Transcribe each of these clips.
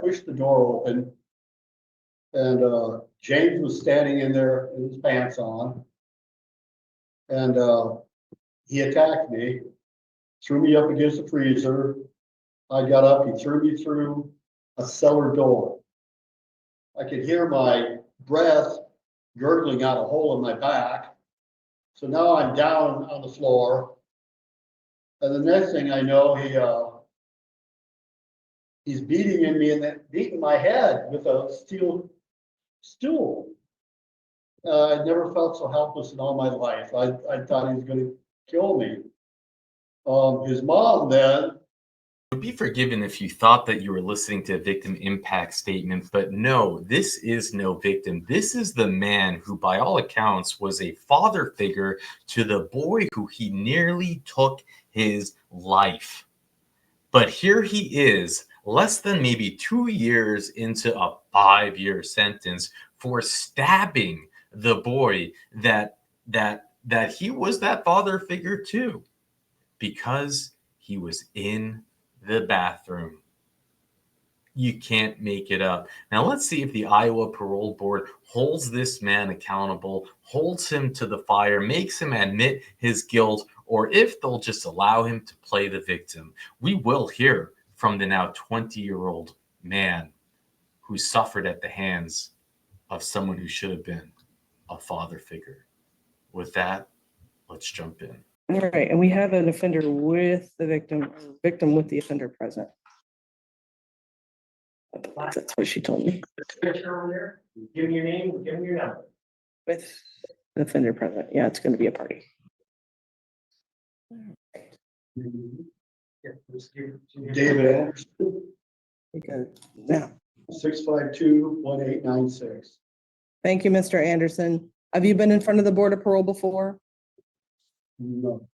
pushed the door open, and James was standing in there with his pants on. And he attacked me, threw me up against the freezer. I got up, he threw me through a cellar door. I could hear my breath gurgling out a hole in my back. So now I'm down on the floor. And the next thing I know, he's beating in me and then beating my head with a steel stool. I never felt so helpless in all my life. I thought he was going to kill me. His mom then. You'd be forgiven if you thought that you were listening to a victim impact statement, but no, this is no victim. This is the man who, by all accounts, was a father figure to the boy who he nearly took his life. But here he is, less than maybe 2 years into a 5-year sentence for stabbing the boy that he was that father figure to, because he was in the bathroom. You can't make it up. Now let's see if the Iowa Parole Board holds this man accountable, holds him to the fire, makes him admit his guilt, or if they'll just allow him to play the victim. We will hear from the now 20-year-old man who suffered at the hands of someone who should have been a father figure. With that, let's jump in. All right, and we have an offender with the victim, or victim with the offender present. That's what she told me. Give me your name, give me your number. With the offender present. Yeah, it's going to be a party. David Anderson, Okay. Now, 652-1896. thank you, Mr. Anderson. Have you been in front of the Board of Parole before? No.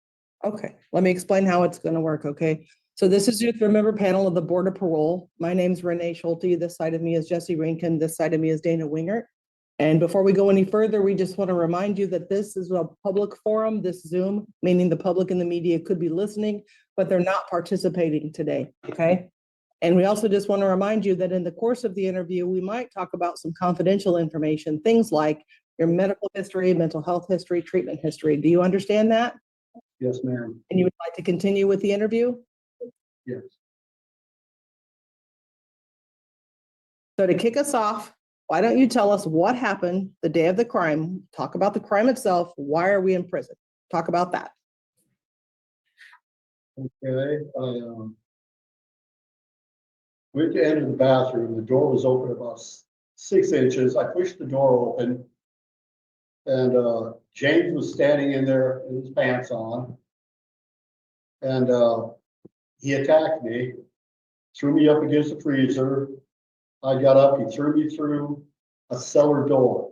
Okay, let me explain how it's going to work, okay? So this is your member panel of the Board of Parole. My name's Renee Schulte. This side of me is Jesse Rankin. This side of me is Dana Wingert. And before we go any further, we just want to remind you that this is a public forum, this Zoom, meaning the public and the media could be listening, but they're not participating today, okay? And we also just want to remind you that in the course of the interview, we might talk about some confidential information, things like your medical history, mental health history, treatment history. Do you understand that? Yes, ma'am. And you would like to continue with the interview? Yes. So to kick us off, why don't you tell us what happened the day of the crime? Talk about the crime itself. Why are we in prison? Talk about that. Okay. I went to enter the bathroom. The door was open about 6 inches. I pushed the door open, and James was standing in there with his pants on, and he attacked me, threw me up against the freezer. I got up, he threw me through a cellar door.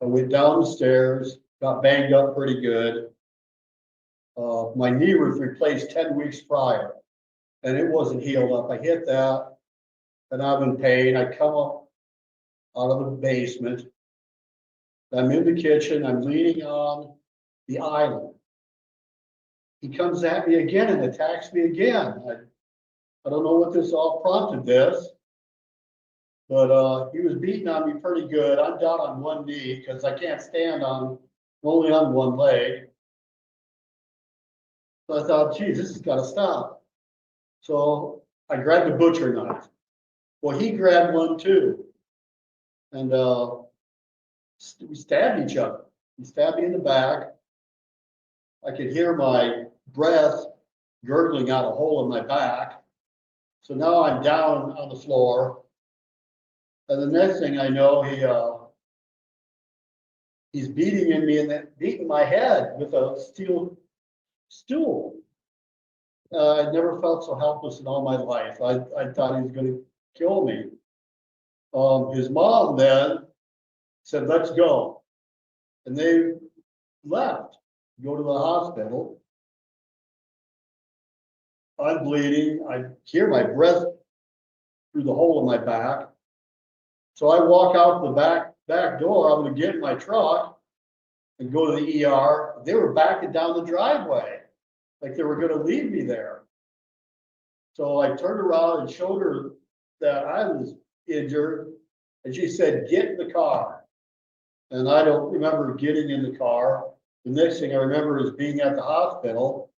I went down the stairs, got banged up pretty good. My knee was replaced 10 weeks prior, and it wasn't healed up. I hit that, and I'm in pain. I come up out of the basement. I'm in the kitchen, I'm leaning on the island. He comes at me again and attacks me again. I don't know what this all prompted this, but he was beating on me pretty good. I'm down on one knee because I can't stand only on one leg. So I thought, geez, this has got to stop. So I grabbed a butcher knife. Well, he grabbed one too. And we stabbed each other. He stabbed me in the back. I could hear my breath gurgling out a hole in my back. So now I'm down on the floor. And the next thing I know, he's beating in me and then beating my head with a steel stool. I never felt so helpless in all my life. I thought he was going to kill me. His mom then said, let's go. And they left, go to the hospital. I'm bleeding. I hear my breath through the hole in my back. So I walk out the back door. I'm going to get in my truck and go to the ER. They were backing down the driveway, like they were going to leave me there. So I turned around and showed her that I was injured, and she said, get in the car. And I don't remember getting in the car. The next thing I remember is being at the hospital.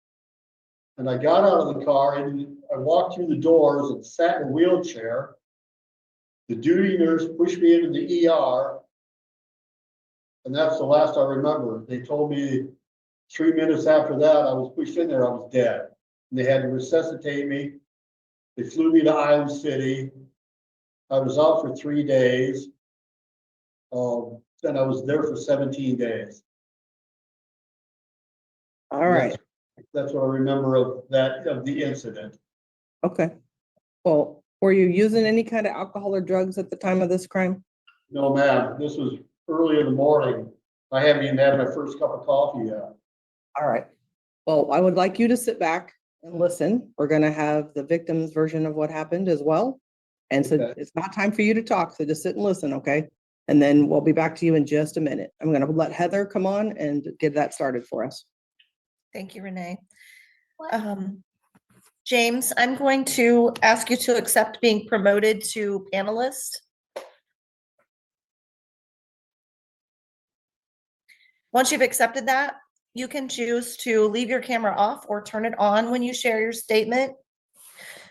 And I got out of the car and I walked through the doors and sat in a wheelchair. The duty nurse pushed me into the ER. And that's the last I remember. They told me 3 minutes after that, I was pushed in there, I was dead. And they had to resuscitate me. They flew me to Iowa City. I was out for 3 days. And I was there for 17 days. All right, That's what I remember of the incident. okay. Well, were you using any kind of alcohol or drugs at the time of this crime? No, ma'am, this was early in the morning. I haven't even had my first cup of coffee yet. All right. Well, I would like you to sit back and listen. We're gonna have the victim's version of what happened as well. And so Okay. it's not time for you to talk, so just sit and listen, okay? And then we'll be back to you in just a minute. I'm gonna let Heather come on and get that started for us. Thank you, Renee. James, I'm going to ask you to accept being promoted to panelist. Once you've accepted that, you can choose to leave your camera off or turn it on when you share your statement.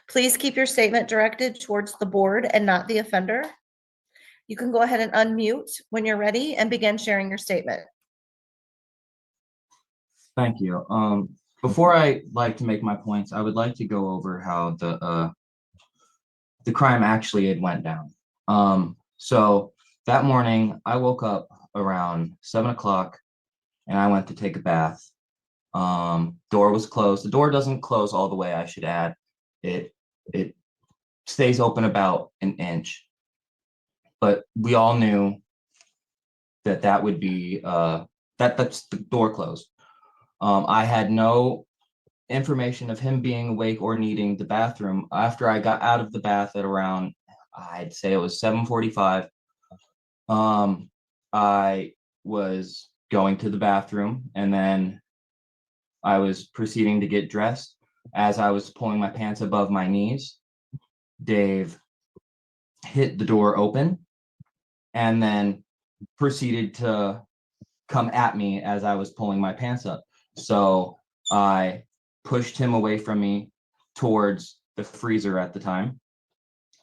Please keep your statement directed towards the board and not the offender. You can go ahead and unmute when you're ready and begin sharing your statement. Thank you. Before I like to make my points, I would like to go over how the crime actually had went down. So that morning I woke up around 7 o'clock and I went to take a bath. Door was closed. The door doesn't close all the way, I should add. It stays open about an inch. But we all knew that would be that's the door closed. I had no information of him being awake or needing the bathroom. After I got out of the bath at around, I'd say it was 7:45, I was going to the bathroom and then I was proceeding to get dressed. As I was pulling my pants above my knees, Dave hit the door open and then proceeded to come at me as I was pulling my pants up. So I pushed him away from me towards the freezer at the time.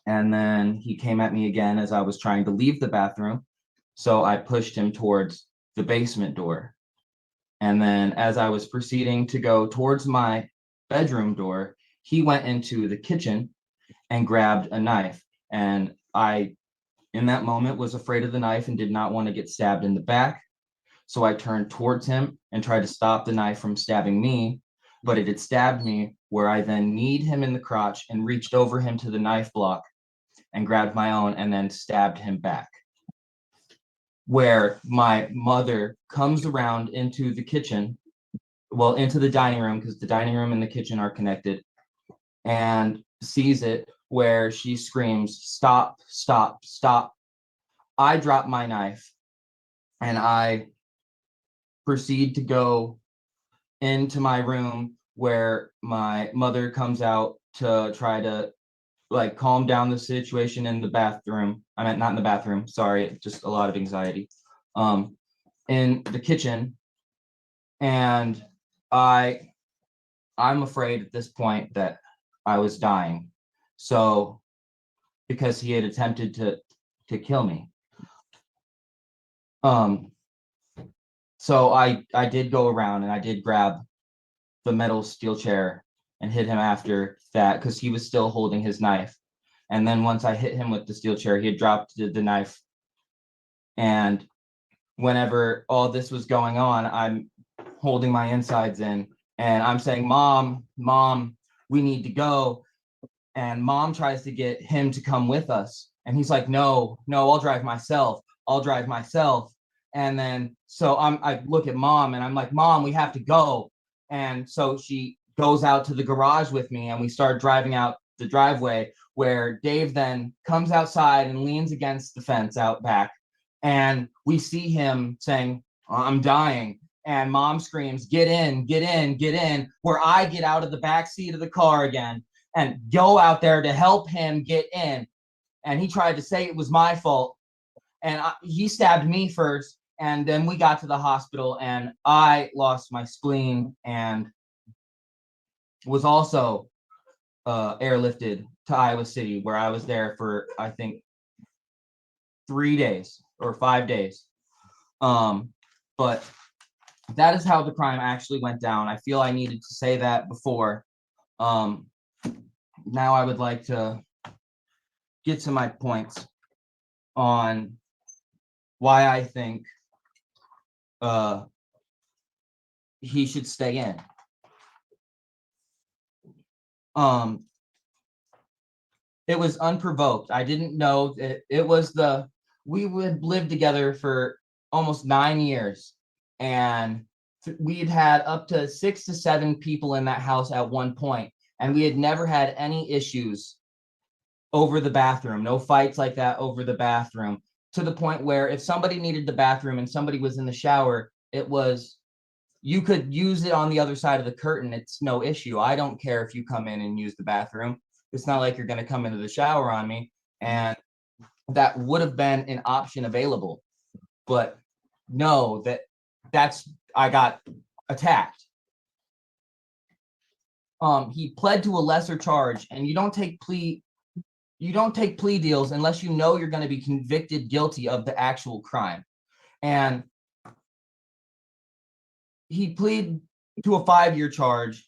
And then he came at me again as I was trying to leave the bathroom. So I pushed him towards the basement door. And then as I was proceeding to go towards my bedroom door, he went into the kitchen and grabbed a knife. And I, in that moment, was afraid of the knife and did not want to get stabbed in the back. So I turned towards him and tried to stop the knife from stabbing me, but it had stabbed me, where I then kneed him in the crotch and reached over him to the knife block and grabbed my own and then stabbed him back. Where my mother comes around into the kitchen, well, into the dining room, because the dining room and the kitchen are connected, and sees it, where she screams, "Stop, stop, stop." I drop my knife and I proceed to go into my room, where my mother comes out to try to like calm down the situation in the bathroom. I meant not in the bathroom, sorry, just a lot of anxiety. In the kitchen. And I'm afraid at this point that I was dying. So because he had attempted to kill me. So I did go around and I did grab the metal steel chair and hit him after that, because he was still holding his knife. And then once I hit him with the steel chair, he had dropped the knife. And whenever all this was going on, I'm holding my insides in and I'm saying, "Mom, Mom, we need to go." And Mom tries to get him to come with us. And he's like, no, I'll drive myself. I'll drive myself. And then, so I look at Mom and I'm like, "Mom, we have to go." And so she goes out to the garage with me and we start driving out the driveway, where Dave then comes outside and leans against the fence out back. And we see him saying, "I'm dying." And Mom screams, "Get in, get in, get in," where I get out of the back seat of the car again and go out there to help him get in. and he tried to say it was my fault. And he stabbed me first, and then we got to the hospital, and I lost my spleen and was also airlifted to Iowa City, where I was there for, I think, 3 days or 5 days. But that is how the crime actually went down. I feel I needed to say that before. Now I would like to get to my points on why I think he should stay in. It was unprovoked. I didn't know that it was we would live together for almost 9 years, and we'd had up to 6 to 7 people in that house at one point, and we had never had any issues over the bathroom, no fights like that over the bathroom, to the point where if somebody needed the bathroom and somebody was in the shower, it was, you could use it on the other side of the curtain. It's no issue. I don't care if you come in and use the bathroom. It's not like you're going to come into the shower on me. And that would have been an option available. But no, I got attacked. He pled to a lesser charge, and you don't take plea deals unless you know you're going to be convicted guilty of the actual crime. And he pleaded to a 5-year charge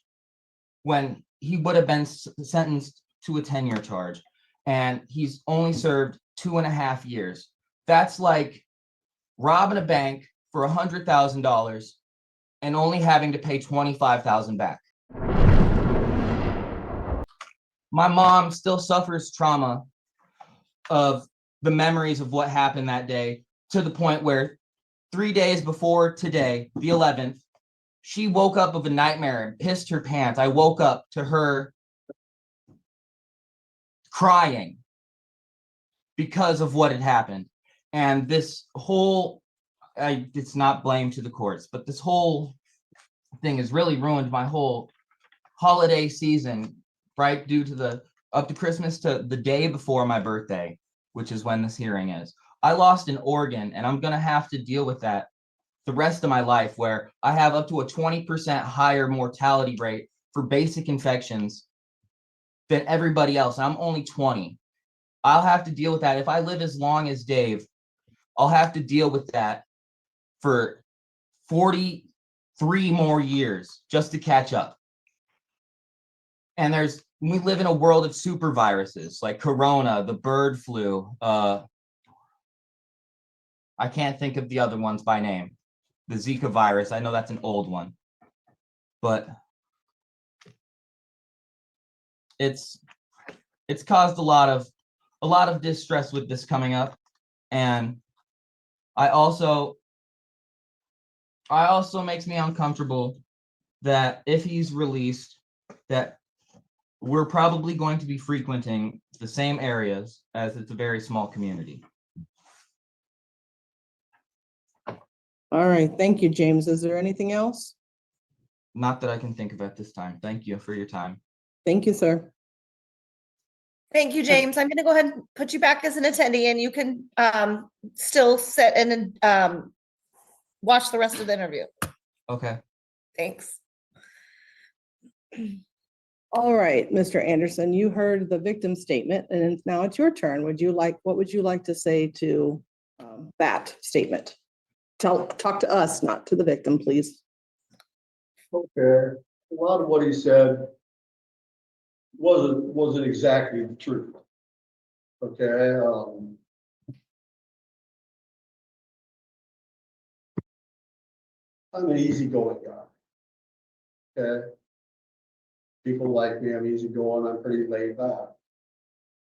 when he would have been sentenced to a 10-year charge. And he's only served 2.5 years. That's like robbing a bank for $100,000 and only having to pay $25,000 back. My mom still suffers trauma of the memories of what happened that day, to the point where 3 days before today, the 11th, she woke up of a nightmare and pissed her pants. I woke up to her crying because of what had happened. And this whole, it's not blame to the courts, but this whole thing has really ruined my whole holiday season, right? Due to up to Christmas to the day before my birthday, which is when this hearing is. I lost an organ, and I'm going to have to deal with that the rest of my life, where I have up to a 20% higher mortality rate for basic infections than everybody else. I'm only 20. I'll have to deal with that. If I live as long as Dave, I'll have to deal with that for 43 more years just to catch up. And we live in a world of super viruses like Corona, the bird flu. I can't think of the other ones by name. The Zika virus, I know that's an old one, but it's caused a lot of distress with this coming up. And I also makes me uncomfortable that if he's released, that we're probably going to be frequenting the same areas, as it's a very small community. All right, thank you, James. Is there anything else? Not that I can think of at this time. Thank you for your time. Thank you, sir. Thank you, James. I'm going to go ahead and put you back as an attendee, and you can still sit and watch the rest of the interview. Okay. Thanks. All right, Mr. Anderson, you heard the victim statement, and now it's your turn. What would you like to say to that statement? Talk to us, not to the victim, please. Okay, a lot of what he said wasn't exactly the truth. Okay, I'm an easygoing guy. Okay, people like me. I'm easygoing. I'm pretty laid back.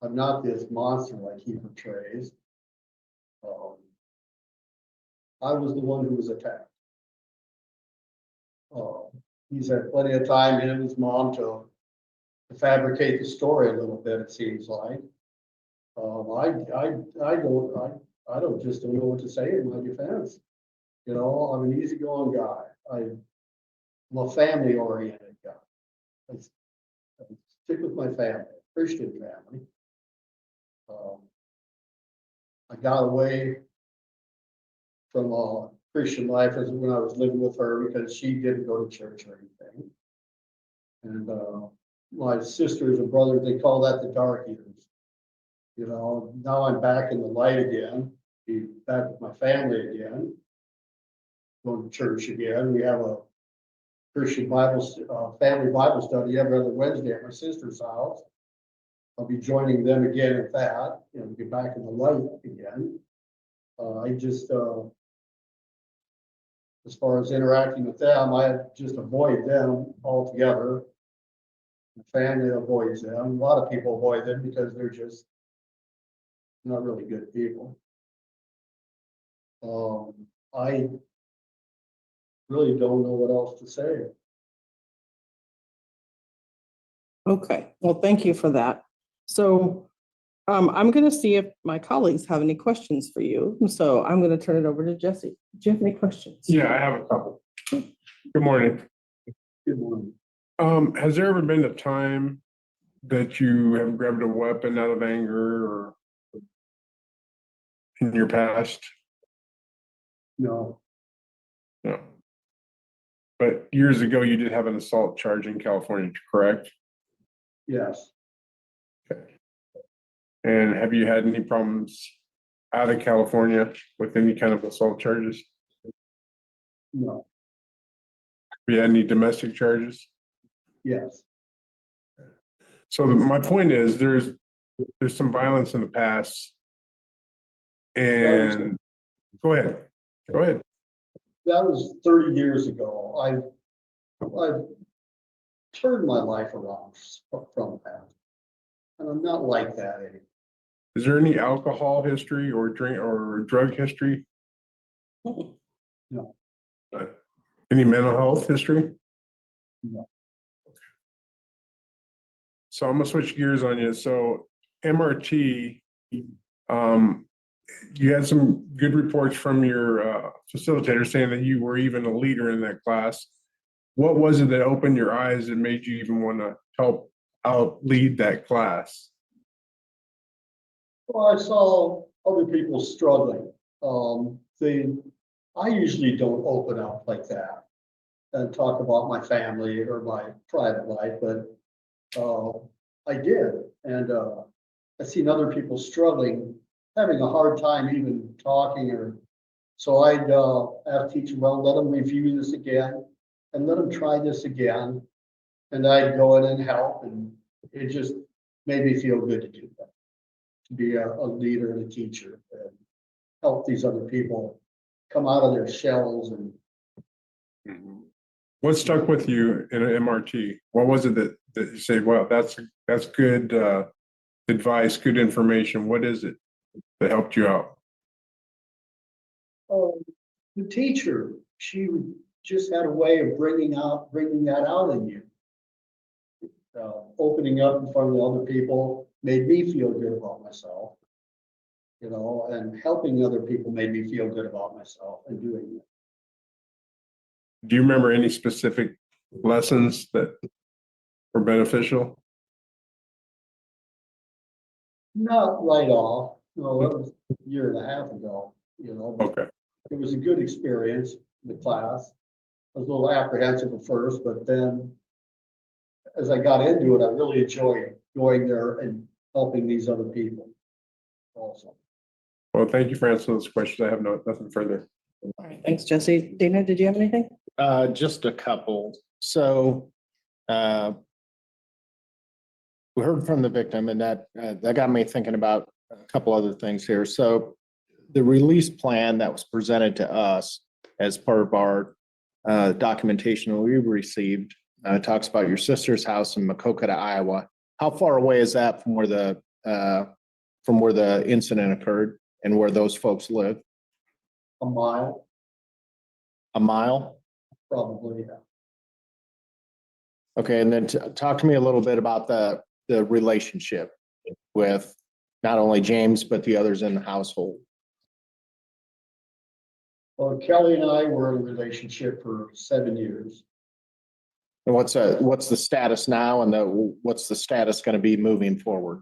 I'm not this monster like he portrays. I was the one who was attacked. He's had plenty of time, him and his mom, to fabricate the story a little bit, it seems like. I don't know what to say in my defense. You know, I'm an easygoing guy. I'm a family-oriented guy. I stick with my family, Christian family. got away from Christian life as when I was living with her because she didn't go to church or anything. And my sisters and brothers, they call that the dark years. You know, now I'm back in the light again, be back with my family again, going to church again. We have a Christian family Bible study every other Wednesday at my sister's house. I'll be joining them again at that, you know, get back in the light again. I just, as far as interacting with them, I just avoid them altogether. The family avoids them. A lot of people avoid them because they're just not really good people. I really don't know what else to say. Okay, well, thank you for that. So I'm going to see if my colleagues have any questions for you. So I'm going to turn it over to Jesse. Do you have any questions? Yeah, I have a couple. Good morning. Good morning. Has there ever been a time that you have grabbed a weapon out of anger or in your past? No, No. But years ago, you did have an assault charge in California, correct? yes, And have you had any problems out of California with any kind of assault charges? no, Have you had any domestic charges? yes, So my point is, there's some violence in the past. And go ahead. that was 30 years ago. I've turned my life around from that. And I'm not like that anymore. Is there any alcohol history or drink or drug history? No. Any mental health history? No. So I'm gonna switch gears on you. So MRT, you had some good reports from your facilitator saying that you were even a leader in that class. What was it that opened your eyes and made you even want to help out lead that class? Well, I saw other people struggling. I usually don't open up like that and talk about my family or my private life, but I did. And I seen other people struggling, having a hard time even talking or, so I'd ask teacher, well, let them review this again and let them try this again. And I'd go in and help, and it just made me feel good to do that. To be a leader and a teacher and help these other people come out of their shells. And What stuck with you in an MRT? What was it that you say, wow, that's good advice, good information? What is it that helped you out? The teacher, she just had a way of bringing that out in you. Opening up in front of the other people made me feel good about myself, you know, and helping other people made me feel good about myself and doing it. Do you remember any specific lessons that were beneficial? Not right off, no, that was a year and a half ago, you know, but Okay. it was a good experience in the class. I was a little apprehensive at first, but then as I got into it, I really enjoyed going there and helping these other people also. Well, thank you for answering those questions. I have nothing further. All right, thanks, Jesse. Dana, did you have anything? Just a couple. So we heard from the victim, and that got me thinking about a couple other things here. So the release plan that was presented to us as part of our documentation we received talks about your sister's house in Makokata, Iowa. How far away is that from where the incident occurred and where those folks live? A mile, A mile? probably, yeah. Okay, and then talk to me a little bit about the relationship with not only James, but the others in the household. Well, Kelly and I were in a relationship for 7 years. And what's the status now, and what's the status going to be moving forward?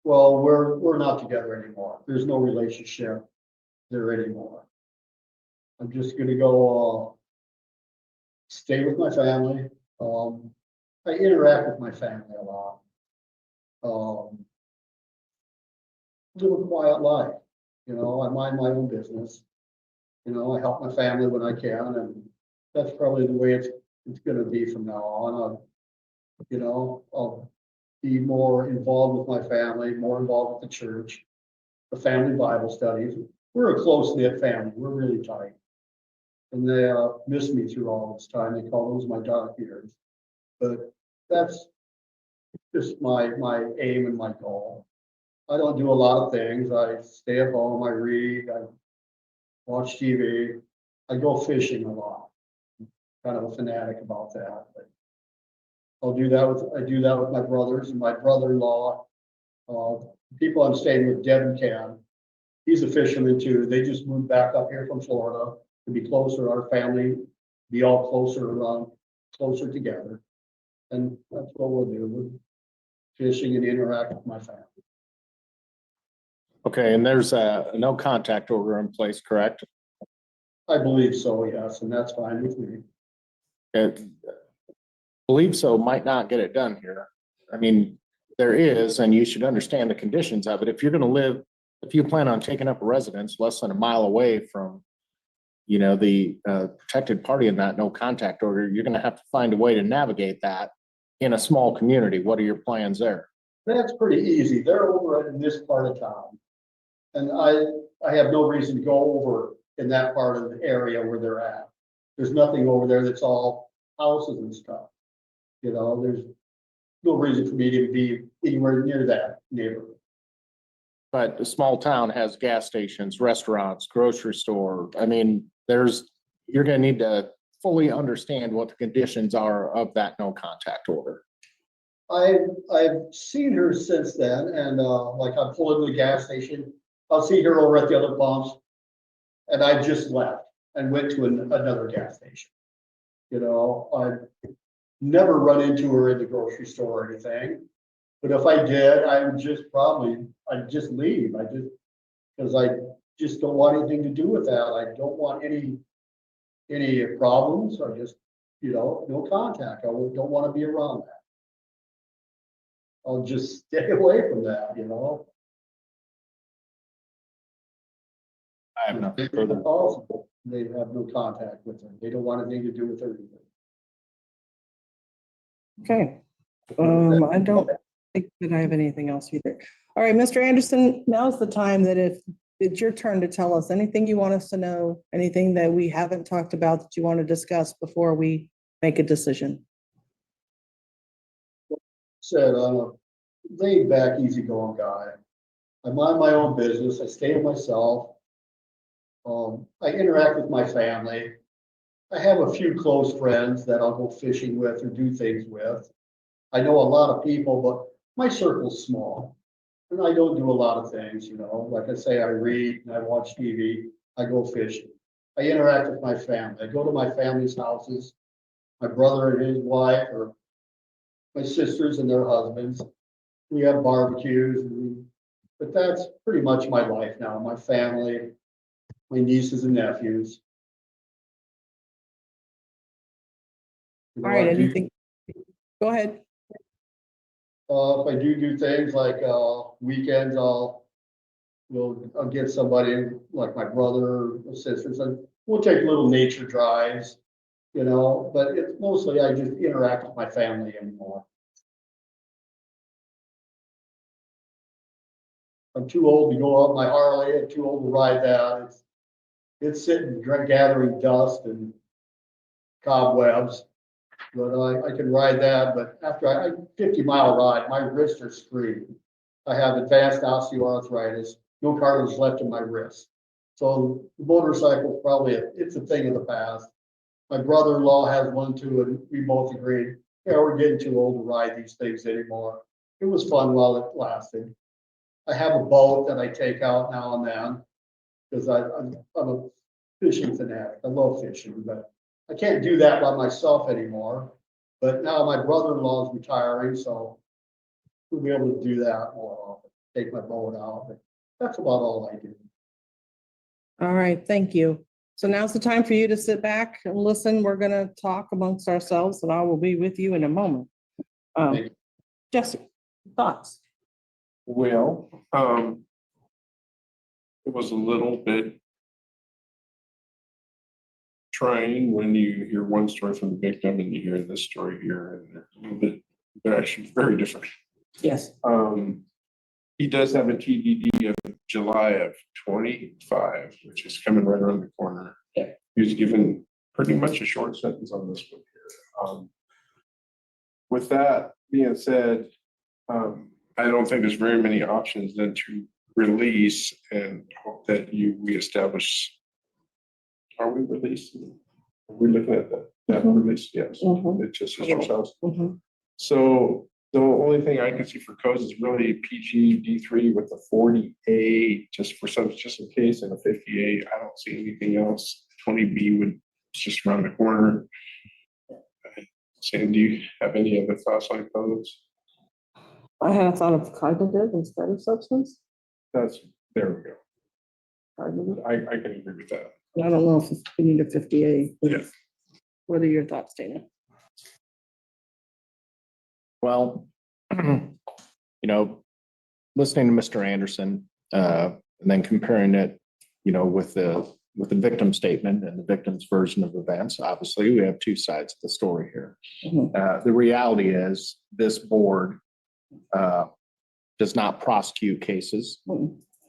Well, we're not together anymore. There's no relationship there anymore. I'm just gonna go, stay with my family. I interact with my family a lot. Live a quiet life, you know, I mind my own business. You know, I help my family when I can, and that's probably the way it's gonna be from now on. You know, I'll be more involved with my family, more involved with the church, the family Bible studies. We're a close-knit family. We're really tight. And they miss me through all this time. They call those my dark years. But that's just my aim and my goal. I don't do a lot of things. I stay at home, I read, I watch TV, I go fishing a lot. Kind of a fanatic about that, but I do that with my brothers and my brother-in-law. People I'm staying with, Deb and Ken, he's a fisherman too. They just moved back up here from Florida to be closer, our family, be all closer together. And that's what we'll do, we're fishing and interact with my family. Okay, and there's a no contact order in place, correct? I believe so, yes, and that's fine with me. And believe so might not get it done here. I mean, there is, and you should understand the conditions of it. If you're gonna live, if you plan on taking up a residence less than a mile away from, you know, the protected party in that no contact order, you're gonna have to find a way to navigate that in a small community. What are your plans there? That's pretty easy. They're over in this part of town. And I have no reason to go over in that part of the area where they're at. There's nothing over there that's all houses and stuff. You know, there's no reason for me to be anywhere near that neighborhood. But the small town has gas stations, restaurants, grocery store. I mean, you're gonna need to fully understand what the conditions are of that no contact order. I've seen her since then, and like I pull into the gas station, I'll see her over at the other pumps. And I just left and went to another gas station. You know, I've never run into her in the grocery store or anything. But if I did, I'd just leave. Because I just don't want anything to do with that. I don't want any problems. I just, you know, no contact. I don't want to be around that. I'll just stay away from that, you know. I have nothing If further. possible, they have no contact with her. They don't want anything to do with her either. Okay. I don't think that I have anything else either. All right, Mr. Anderson, now's the time that if it's your turn to tell us anything you want us to know, anything that we haven't talked about that you want to discuss before we make a decision. Said, I'm a laid back, easygoing guy. I mind my own business. I stay to myself. I interact with my family. I have a few close friends that I'll go fishing with or do things with. I know a lot of people, but my circle's small. And I don't do a lot of things, you know, like I say, I read and I watch TV, I go fishing. I interact with my family. I go to my family's houses, my brother and his wife, or my sisters and their husbands. We have barbecues, but that's pretty much my life now, my family, my nieces and nephews. You know, All right, I do- anything? Go ahead. If I do things like, weekends, I'll get somebody like my brother or sisters, and we'll take little nature drives, you know, but it's mostly I just interact with my family anymore. I'm too old to go out my Harley, I'm too old to ride that. It's sitting gathering dust and cobwebs. But I can ride that, but after a 50-mile ride, my wrists are screaming. I have advanced osteoarthritis, no cartilage left in my wrist. So the motorcycle probably, it's a thing of the past. My brother-in-law has one too, and we both agreed, yeah, we're getting too old to ride these things anymore. It was fun while it lasted. I have a boat that I take out now and then, because I'm a fishing fanatic. I love fishing, but I can't do that by myself anymore. But now my brother-in-law is retiring, so we'll be able to do that more often. take my boat out. But that's about all I do. All right, thank you. So now's the time for you to sit back and listen. We're gonna talk amongst ourselves and I will be with you in a moment. Thank you. Jesse, thoughts? Well, it was a little bit trying when you hear one story from the victim and you hear this story here, and they're a little bit, they're actually very different. Yes. He does have a TDD of July of 25, which is coming right around the corner. Yeah. He was given pretty much a short sentence on this one here. With that being said, I don't think there's very many options than to release and hope that we establish. Are we releasing? Are we looking at that release? Yes. Mhm. It's just ourselves. Mhm. So the only thing I can see for codes is really PG D3 with a 40A just in case, and a 58. I don't see anything else. 20B would just around the corner. Sam, do you have any other thoughts on codes? I had a thought of cognitive instead of substance. There we go. Cognitive. I can agree with that. I don't know if we need a 58. Yeah. What are your thoughts, Dana? Well, listening to Mr. Anderson, and then comparing it, with the victim statement and the victim's version of events, obviously, we have two sides of the story here. Mhm. The reality is this board does not prosecute cases.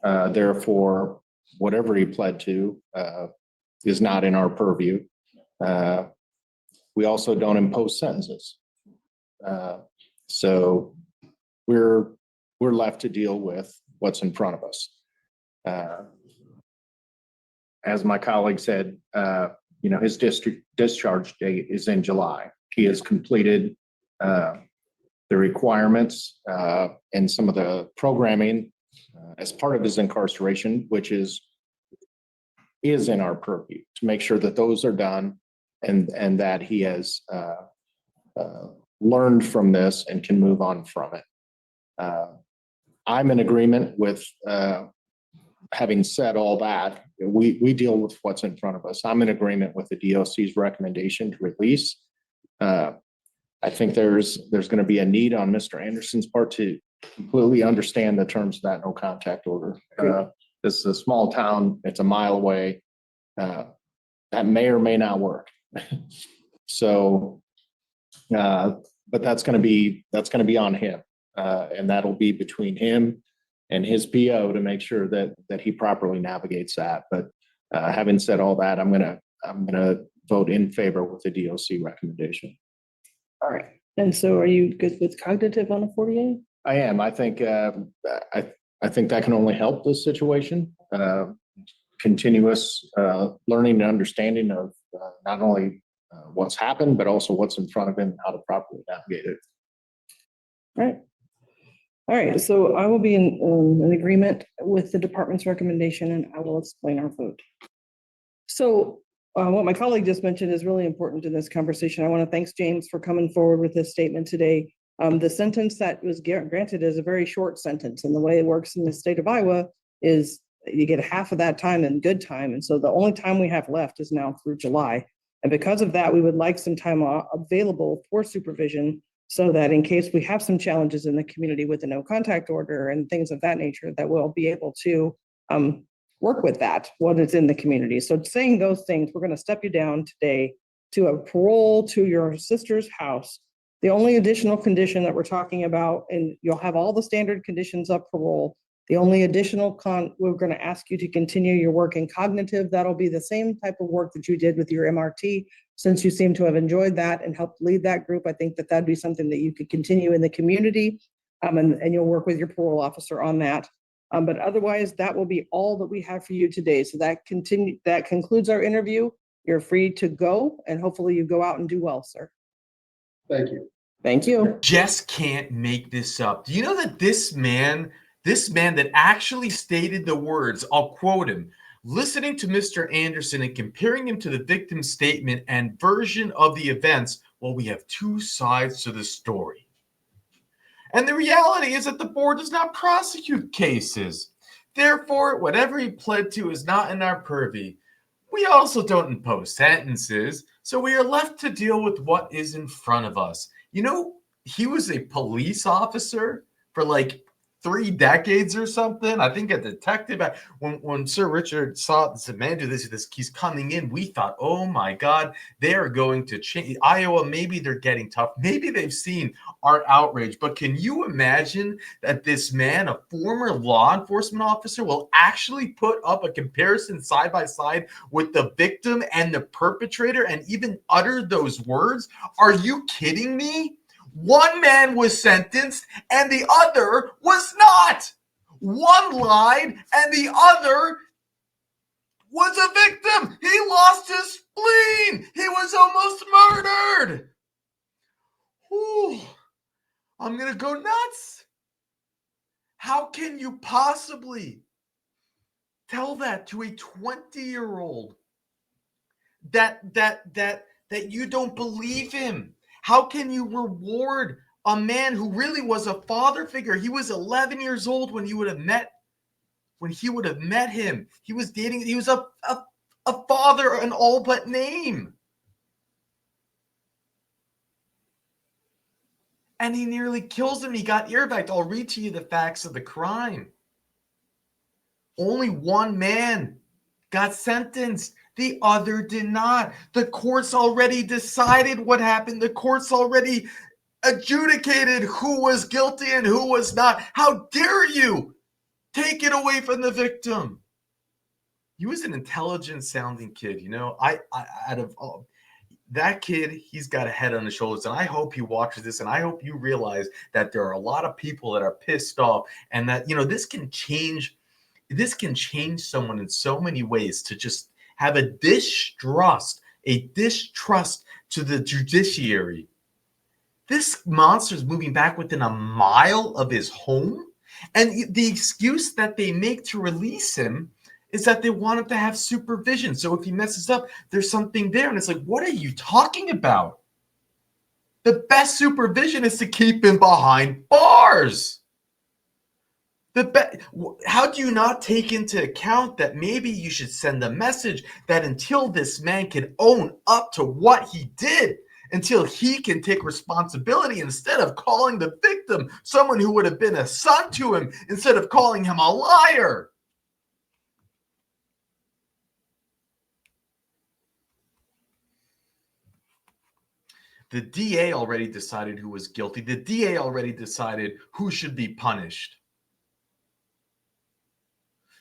Therefore, whatever he pled to is not in our purview. We also don't impose sentences. So we're left to deal with what's in front of us. As my colleague said, his district discharge date is in July. He has completed the requirements and some of the programming as part of his incarceration, which is in our purview to make sure that those are done and that he has learned from this and can move on from it. I'm in agreement with having said all that. We deal with what's in front of us. I'm in agreement with the DOC's recommendation to release. I think there's going to be a need on Mr. Anderson's part to completely understand the terms of that no contact order. This is a small town. It's a mile away. That may or may not work. So, but that's going to be on him, and that'll be between him and his PO to make sure that he properly navigates that. But having said all that, I'm gonna vote in favor with the DOC recommendation. All right. And so are you good with cognitive on a 48? I am. I think I think that can only help this situation. Continuous learning and understanding of not only what's happened, but also what's in front of him and how to properly navigate it. All right. So I will be in agreement with the department's recommendation and I will explain our vote. So what my colleague just mentioned is really important in this conversation. I want to thank James for coming forward with this statement today. The sentence that was granted is a very short sentence, and the way it works in the state of Iowa is you get half of that time in good time. And so the only time we have left is now through July. And because of that, we would like some time available for supervision so that in case we have some challenges in the community with the no contact order and things of that nature, that we'll be able to work with that, what is in the community. So saying those things, we're going to step you down today to a parole to your sister's house. The only additional condition that we're talking about, and you'll have all the standard conditions of parole. The only additional we're going to ask you to continue your work in cognitive. That'll be the same type of work that you did with your MRT. Since you seem to have enjoyed that and helped lead that group, I think that that'd be something that you could continue in the community, and you'll work with your parole officer on that. But otherwise, that will be all that we have for you today. So that concludes our interview. You're free to go, and hopefully you go out and do well, sir. Thank you. Thank you. Just can't make this up. Do you know that this man that actually stated the words, I'll quote him, listening to Mr. Anderson and comparing him to the victim's statement and version of the events, well, we have two sides to the story. And the reality is that the board does not prosecute cases. Therefore, whatever he pled to is not in our purview. We also don't impose sentences, so we are left to deal with what is in front of us. You know, he was a police officer for like 3 decades or something. I think a detective. When Sir Richard saw Mandoo, this he's coming in, we thought, oh my God, they are going to change Iowa. Maybe they're getting tough. Maybe they've seen our outrage. But can you imagine that this man, a former law enforcement officer, will actually put up a comparison side by side with the victim and the perpetrator and even utter those words? Are you kidding me? One man was sentenced and the other was not. One lied and the other was a victim. He lost his spleen. He was almost murdered. Whew. I'm going to go nuts. How can you possibly tell that to a 20-year-old that you don't believe him? How can you reward a man who really was a father figure? He was 11 years old when he would have met him. He was dating, he was a father in all but name. And he nearly kills him. He got earbagged. I'll read to you the facts of the crime. Only one man got sentenced. The other did not. The courts already decided what happened. The courts already adjudicated who was guilty and who was not. How dare you take it away from the victim? He was an intelligent sounding kid. You know, out of all, that kid, he's got a head on his shoulders. And I hope he watches this. And I hope you realize that there are a lot of people that are pissed off and that, you know, this can change someone in so many ways, to just have a distrust to the judiciary. This monster is moving back within a mile of his home. And the excuse that they make to release him is that they want him to have supervision. So if he messes up, there's something there. And it's like, what are you talking about? The best supervision is to keep him behind bars. How do you not take into account that maybe you should send a message that until this man can own up to what he did, until he can take responsibility, instead of calling the victim someone who would have been a son to him, instead of calling him a liar? The DA already decided who was guilty. The DA already decided who should be punished.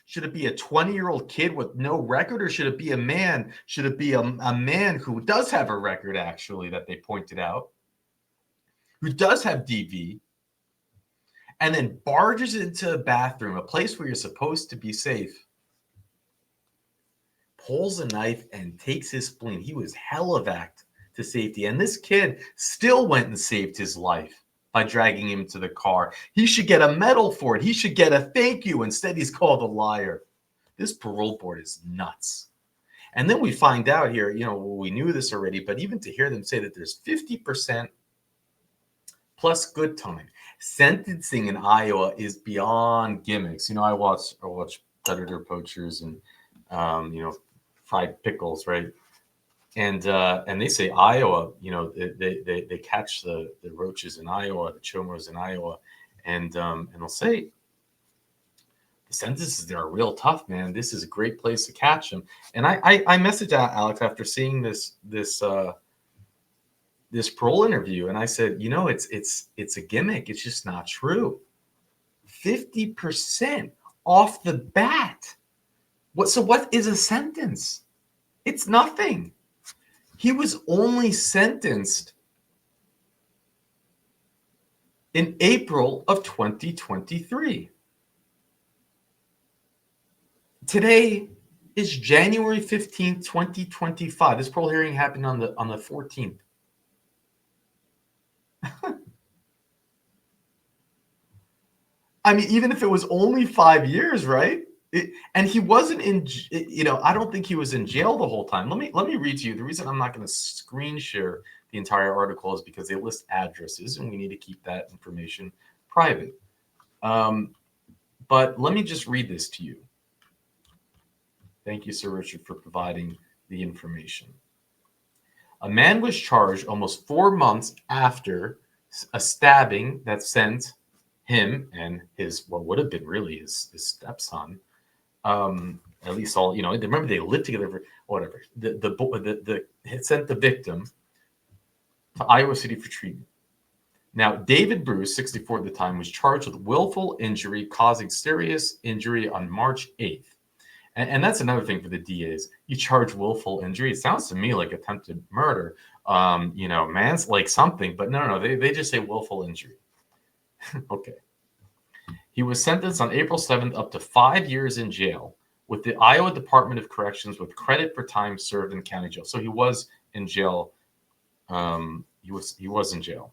Should it be a 20-year-old kid with no record, or should it be a man? Should it be a man who does have a record, actually, that they pointed out, who does have DV, and then barges into a bathroom, a place where you're supposed to be safe, pulls a knife and takes his spleen? He was hellevaced to safety. And this kid still went and saved his life by dragging him to the car. He should get a medal for it. He should get a thank you. Instead, he's called a liar. This parole board is nuts. And then we find out here, you know, we knew this already, but even to hear them say that there's 50% plus good time. Sentencing in Iowa is beyond gimmicks. You know, I watch Predator Poachers and, you know, Fried Pickles, right? And they say Iowa, you know, they catch the roaches in Iowa, the chomos in Iowa, and they'll say the sentences there are real tough, man. This is a great place to catch them. And I messaged Alex after seeing this parole interview, and I said, you know, it's a gimmick. It's just not true. 50% off the bat. What is a sentence? It's nothing. He was only sentenced in April of 2023. Today is January 15th, 2025. This parole hearing happened on the 14th. I mean, even if it was only 5 years, right? And he wasn't in, you know, I don't think he was in jail the whole time. Let me read to you. The reason I'm not going to screen share the entire article is because they list addresses, and we need to keep that information private. But let me just read this to you. Thank you, Sir Richard, for providing the information. A man was charged almost 4 months after a stabbing that sent him and his, what would have been really his stepson, at least all, remember they lived together for whatever. It sent the victim to Iowa City for treatment. Now, David Bruce, 64 at the time, was charged with willful injury causing serious injury on March 8th. And that's another thing for the DAs. You charge willful injury. It sounds to me like attempted murder, man's like something, but no, they just say willful injury. Okay. He was sentenced on April 7th up to 5 years in jail with the Iowa Department of Corrections with credit for time served in county jail. So he was in jail. He was in jail.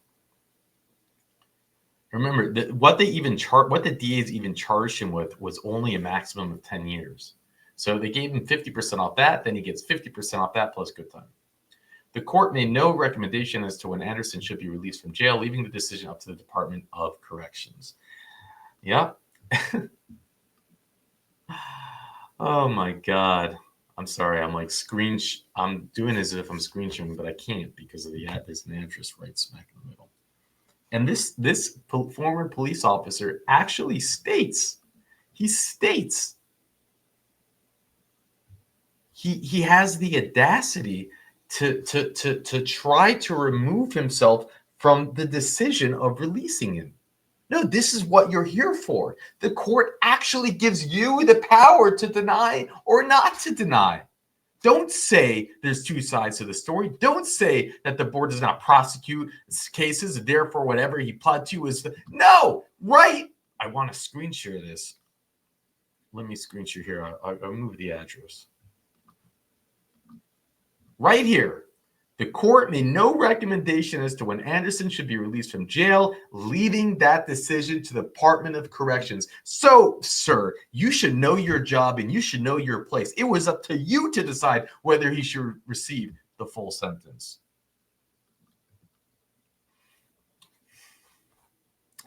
Remember that what the DAs even charged him with was only a maximum of 10 years. So they gave him 50% off that, then he gets 50% off that plus good time. The court made no recommendation as to when Anderson should be released from jail, leaving the decision up to the Department of Corrections. Yeah. Oh my God. I'm sorry. I'm like I'm doing as if I'm screen sharing, but I can't because of there's an address right smack in the middle. And this former police officer actually states he has the audacity to try to remove himself from the decision of releasing him. No, this is what you're here for. The court actually gives you the power to deny or not to deny. Don't say there's two sides to the story. Don't say that the board does not prosecute cases, and therefore whatever he pled to is no, right? I want to screen share this. Let me screen share here. I'll move the address. Right here. The court made no recommendation as to when Anderson should be released from jail, leaving that decision to the Department of Corrections. So, sir, you should know your job and you should know your place. It was up to you to decide whether he should receive the full sentence.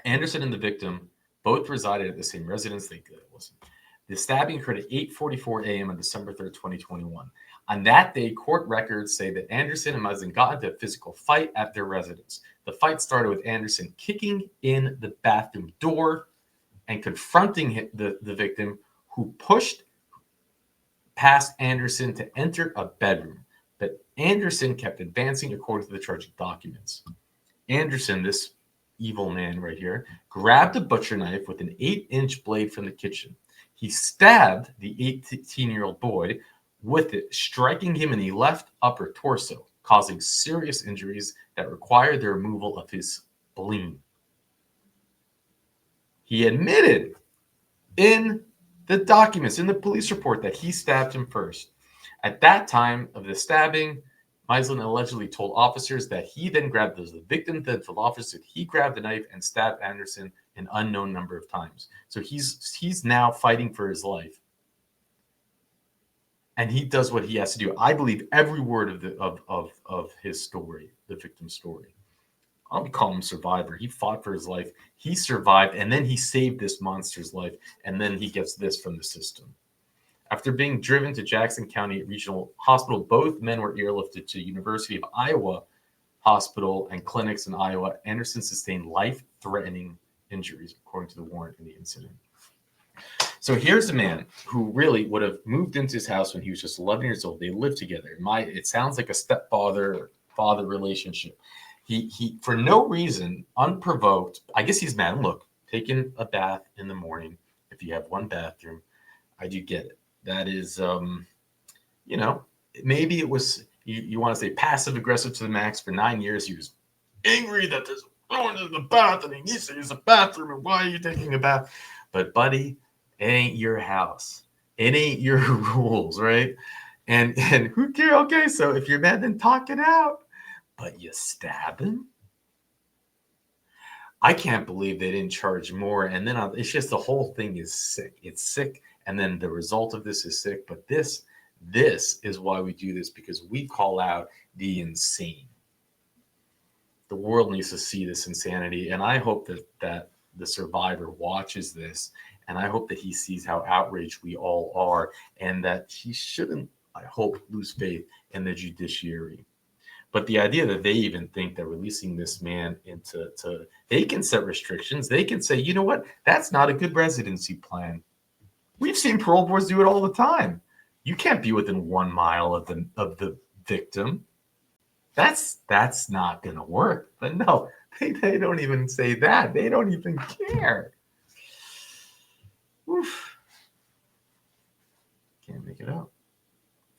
Anderson and the victim both resided at the same residence. The stabbing occurred at 8:44 a.m. on December 3rd, 2021. On that day, court records say that Anderson and Muslin got into a physical fight at their residence. The fight started with Anderson kicking in the bathroom door and confronting the victim, who pushed past Anderson to enter a bedroom. But Anderson kept advancing according to the charging documents. Anderson, this evil man right here, grabbed a butcher knife with an 8-inch blade from the kitchen. He stabbed the 18-year-old boy with it, striking him in the left upper torso, causing serious injuries that required the removal of his spleen. He admitted in the documents, in the police report, that he stabbed him first. At that time of the stabbing, Muslin allegedly told officers that he then grabbed the victim, then told officers that he grabbed the knife and stabbed Anderson an unknown number of times. So he's now fighting for his life. And he does what he has to do. I believe every word of his story, the victim's story. I'll call him survivor. He fought for his life. He survived, and then he saved this monster's life, and then he gets this from the system. After being driven to Jackson County Regional Hospital, both men were airlifted to University of Iowa Hospital and clinics in Iowa. Anderson sustained life-threatening injuries, according to the warrant in the incident. So here's a man who really would have moved into his house when he was just 11 years old. They lived together. It sounds like a stepfather-father relationship. He for no reason, unprovoked, I guess he's mad. Look, taking a bath in the morning, if you have one bathroom, I do get it. That is, maybe it was, you want to say passive-aggressive to the max. For 9 years, he was angry that there's going to the bath and he needs to use a bathroom, and why are you taking a bath? But buddy, it ain't your house. It ain't your rules, right? And who cares? Okay, so if you're mad, then talk it out. But you stab him? I can't believe they didn't charge more. And then it's just the whole thing is sick. It's sick. And then the result of this is sick. But this is why we do this, because we call out the insane. The world needs to see this insanity. And I hope that the survivor, watches this, and I hope that he sees how outraged we all are, and that he shouldn't, I hope, lose faith in the judiciary. But the idea that they even think that releasing this man they can set restrictions. They can say, you know what, that's not a good residency plan. We've seen parole boards do it all the time. You can't be within 1 mile of the victim. That's not going to work. But no, they don't even say that. They don't even care. Oof. Can't make it up.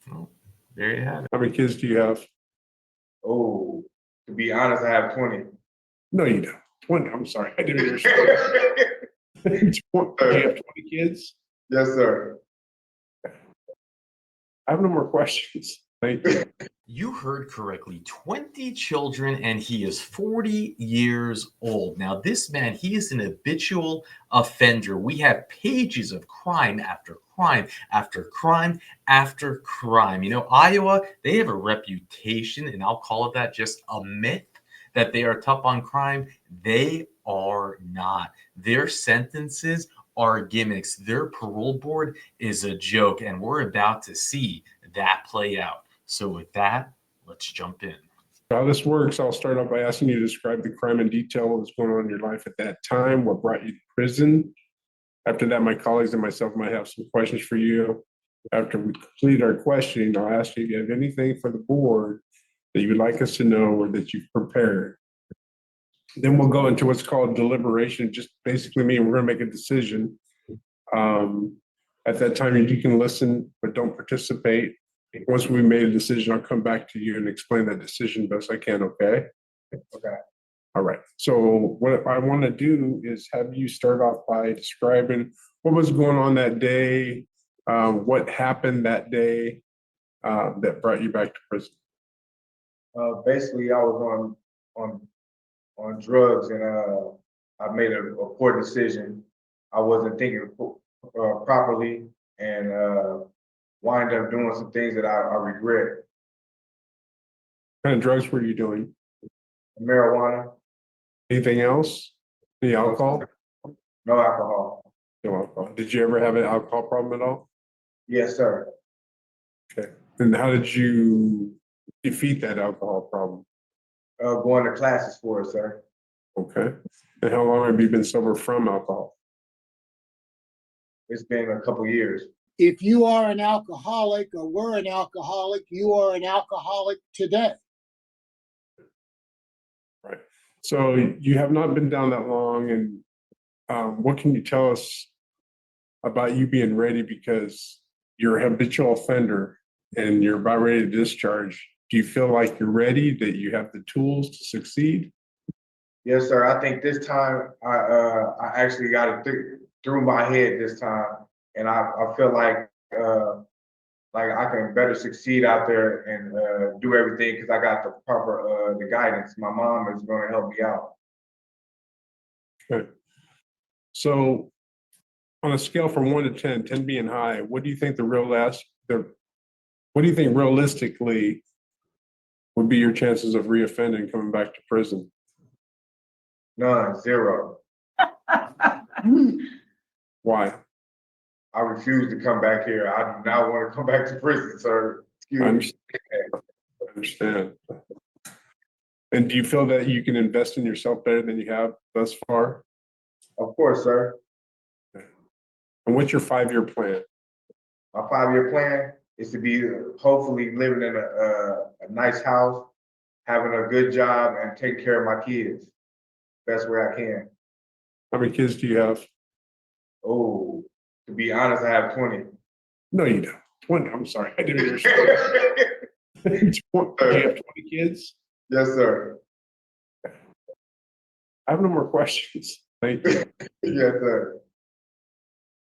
Well, there you have it. How many kids do you have? Oh, to be honest, I have 20. No, you don't. 20, I'm sorry. I didn't understand. Do you have 20 kids? Yes, sir. I have no more questions. Thank you. You heard correctly, 20 children, and he is 40 years old. Now, this man, he is an habitual offender. We have pages of crime after crime after crime after crime. You know, Iowa, they have a reputation, and I'll call it that, just a myth, that they are tough on crime. They are not. Their sentences are gimmicks. Their parole board is a joke, and we're about to see that play out. So with that, let's jump in. How this works, I'll start off by asking you to describe the crime in detail, what was going on in your life at that time, what brought you to prison. After that, my colleagues and myself might have some questions for you. After we complete our questioning, I'll ask you if you have anything for the board that you would like us to know or that you've prepared. Then we'll go into what's called deliberation, just basically mean we're going to make a decision. At that time, you can listen, but don't participate. Once we made a decision, I'll come back to you and explain that decision best I can, okay? Okay. All right. So what I want to do is have you start off by describing what was going on that day, what happened that day that brought you back to prison. Basically, I was on drugs, and I made a poor decision. I wasn't thinking properly, and wind up doing some things that I regret. What kind of drugs were you doing? Marijuana. Anything else? Any alcohol? No alcohol. No alcohol. Did you ever have an alcohol problem at all? Yes, sir. Okay. And how did you defeat that alcohol problem? Going to classes for it, sir. Okay. And how long have you been sober from alcohol? It's been a couple years. If you are an alcoholic or were an alcoholic, you are an alcoholic today. Right. So you have not been down that long, and what can you tell us about you being ready, because you're a habitual offender and you're about ready to discharge? Do you feel like you're ready, that you have the tools to succeed? Yes, sir. I think this time I actually got it through my head this time, and I feel like I can better succeed out there and do everything because I got the proper the guidance. My mom is going to help me out. Okay. So on a scale from 1 to 10, 10 being high, what do you think what do you think realistically would be your chances of reoffending coming back to prison? None, 0. Why? I refuse to come back here. I do not want to come back to prison, sir. Excuse me. I understand. And do you feel that you can invest in yourself better than you have thus far? Of course, sir. And what's your 5-year plan? My 5-year plan is to be hopefully living in a nice house, having a good job, and taking care of my kids best way I can. How many kids do you have? Oh, to be honest, I have 20. No, you don't. 20. I'm sorry. I didn't understand. Do you have 20 kids? Yes, sir. I have no more questions. Thank you. Yes, sir.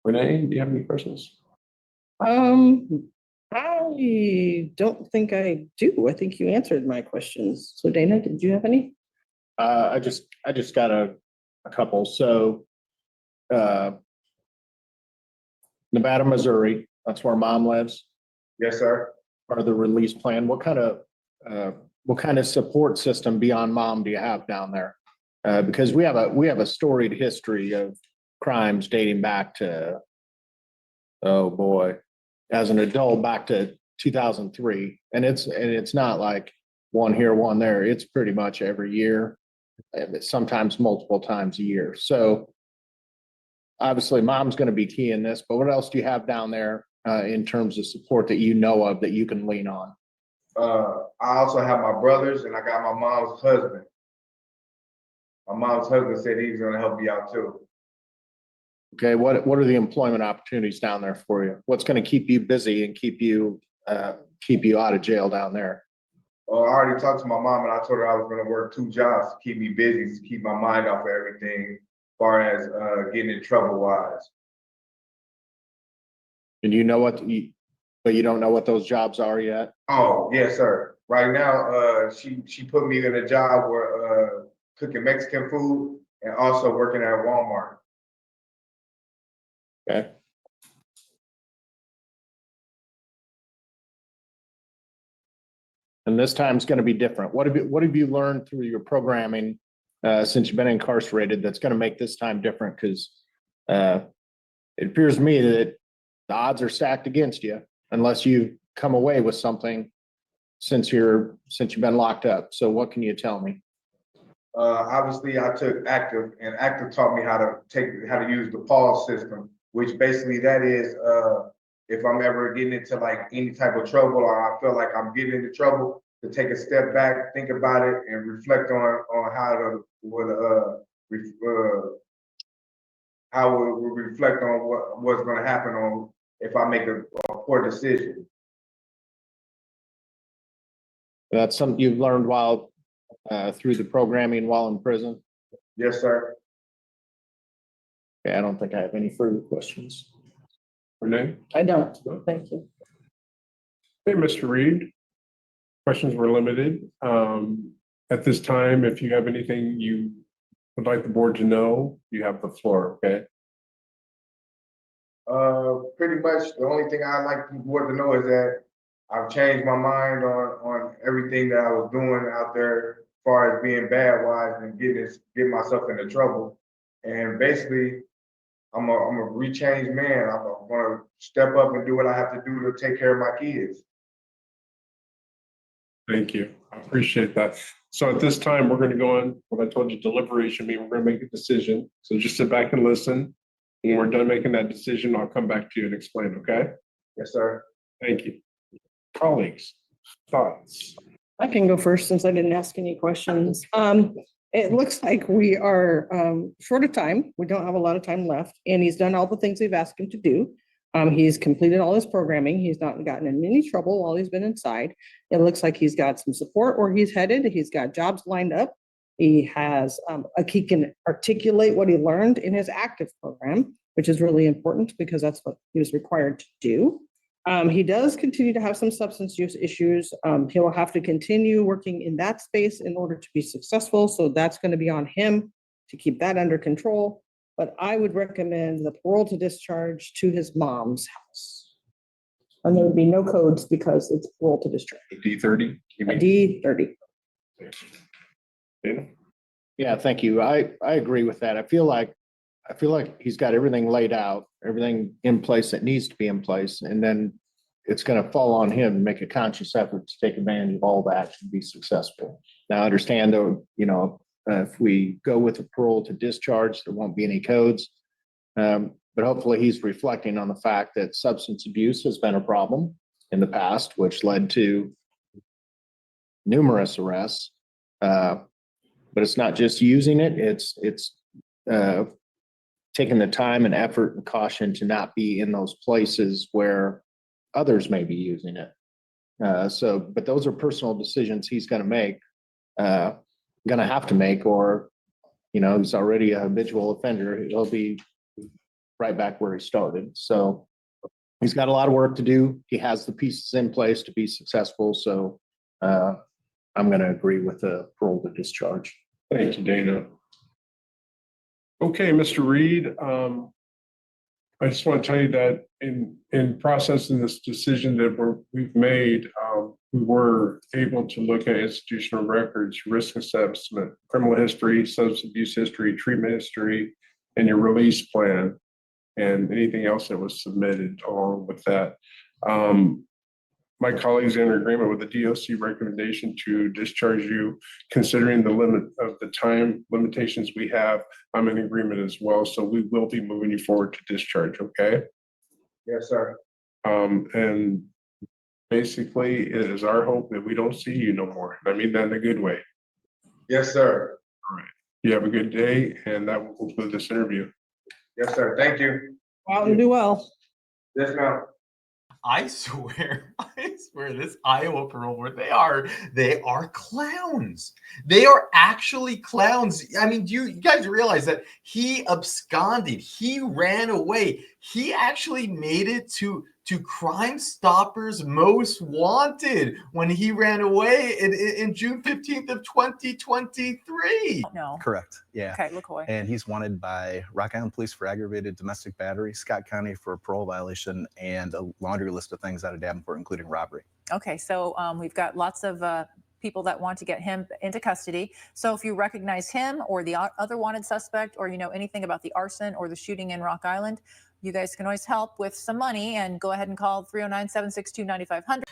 Renee, do you have any questions? I don't think I do. I think you answered my questions. So Dana, did you have any? I just got a couple. So Nevada, Missouri, that's where mom lives. Yes, sir. Part of the release plan. What kind of support system beyond mom do you have down there? Because we have a storied history of crimes dating back to, oh boy, as an adult back to 2003. And it's not like one here, one there. It's pretty much every year, and sometimes multiple times a year. So obviously mom's going to be key in this, but what else do you have down there in terms of support that you know of that you can lean on? I also have my brothers, and I got my mom's husband. My mom's husband said he's gonna help me out too. Okay, what are the employment opportunities down there for you? What's going to keep you busy and keep you out of jail down there? I already talked to my mom, and I told her I was gonna work 2 jobs to keep me busy, to keep my mind off of everything, as far as getting in trouble wise. And you know but you don't know what those jobs are yet? Oh, yes, sir. Right now, she put me in a job where cooking Mexican food and also working at Walmart. Okay. And this time's going to be different. What have you learned through your programming since you've been incarcerated that's going to make this time different? Because it appears to me that the odds are stacked against you unless you come away with something since you've been locked up. So what can you tell me? Obviously, I took active, and active taught me how to use the pause system, which basically that is if I'm ever getting into like any type of trouble, or I feel like I'm getting into trouble, to take a step back, think about it, and reflect on how we reflect on what's going to happen on if I make a poor decision. That's something you've learned while through the programming while in prison? Yes, sir. Okay, I don't think I have any further questions. Renee? I don't, thank you. Hey, Mr. Reed. Questions were limited. At this time, if you have anything you would like the board to know, you have the floor, okay? Pretty much the only thing I'd like the board to know is that I've changed my mind on everything that I was doing out there, as far as being bad wise and getting myself into trouble. And basically, I'm a rechanged man. I'm gonna step up and do what I have to do to take care of my kids. Thank you. I appreciate that. So at this time, we're going to go on what I told you, deliberation, mean we're going to make a decision. So just sit back and listen. When we're done making that decision, I'll come back to you and explain, okay? Yes, sir. Thank you. Colleagues, thoughts? I can go first since I didn't ask any questions. It looks like we are short of time. We don't have a lot of time left, and he's done all the things we've asked him to do. He's completed all his programming. He's not gotten in any trouble while he's been inside. It looks like he's got some support where he's headed. He's got jobs lined up. He has, he can articulate what he learned in his active program, which is really important because that's what he was required to do. He does continue to have some substance use issues. He will have to continue working in that space in order to be successful. So that's going to be on him to keep that under control. But I would recommend the parole to discharge to his mom's house. And there would be no codes because it's parole to discharge. D30? A D30. Yeah, thank you. I agree with that. I feel like he's got everything laid out, everything in place that needs to be in place, and then it's going to fall on him to make a conscious effort to take advantage of all that to be successful. Now, I understand though, if we go with a parole to discharge, there won't be any codes. But hopefully he's reflecting on the fact that substance abuse has been a problem in the past, which led to numerous arrests. But it's not just using it, it's taking the time and effort and caution to not be in those places where others may be using it. But those are personal decisions he's going to make, going to have to make, or, he's already a habitual offender. He'll be right back where he started. So he's got a lot of work to do. He has the pieces in place to be successful. So I'm going to agree with the parole to discharge. Thank you, Dana. Okay, Mr. Reed, I just want to tell you that in processing this decision that we've made, we were able to look at institutional records, risk assessment, criminal history, substance abuse history, treatment history, and your release plan, and anything else that was submitted along with that. My colleagues are in agreement with the DOC recommendation to discharge you, considering the limit of the time limitations we have. I'm in agreement as well, so we will be moving you forward to discharge, okay? Yes, sir. And basically, it is our hope that we don't see you no more. I mean that in a good way. Yes, sir. All right. You have a good day, and that will conclude this interview. Yes, sir. Thank you. Go out and do well. Yes, ma'am. I swear this Iowa parole board, they are clowns. They are actually clowns. I mean, do you guys realize that he absconded? He ran away. He actually made it to Crime Stoppers Most Wanted when he ran away in June 15th of 2023. No. Correct. Yeah. Okay, Laquoie. And he's wanted by Rock Island Police for aggravated domestic battery, Scott County for a parole violation, and a laundry list of things out of Davenport, including robbery. Okay, so we've got lots of people that want to get him into custody. So if you recognize him or the other wanted suspect, or you know anything about the arson or the shooting in Rock Island, you guys can always help with some money and go ahead and call 309-762-9500.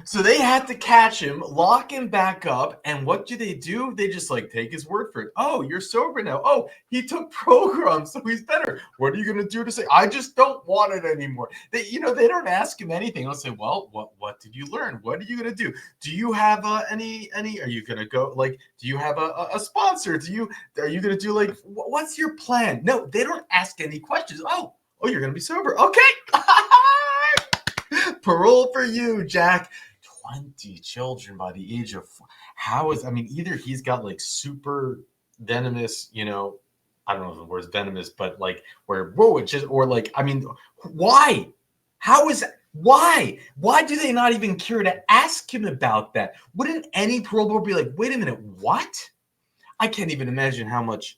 So they had to catch him, lock him back up, and what do? They just like take his word for it. Oh, you're sober now. Oh, he took programs, so he's better. What are you going to do to say, I just don't want it anymore? They don't ask him anything. They'll say, well, what did you learn? What are you going to do? Do you have any, are you going to go, like, do you have a sponsor? Are you going to do, like, what's your plan? No, they don't ask any questions. Oh, you're going to be sober. Okay. Parole for you, Jack. 20 children by the age of either he's got like super venomous, I don't know if the word's venomous, but like where, whoa, it's just, or like, why? Why do they not even care to ask him about that? Wouldn't any parole board be like, wait a minute, what? I can't even imagine how much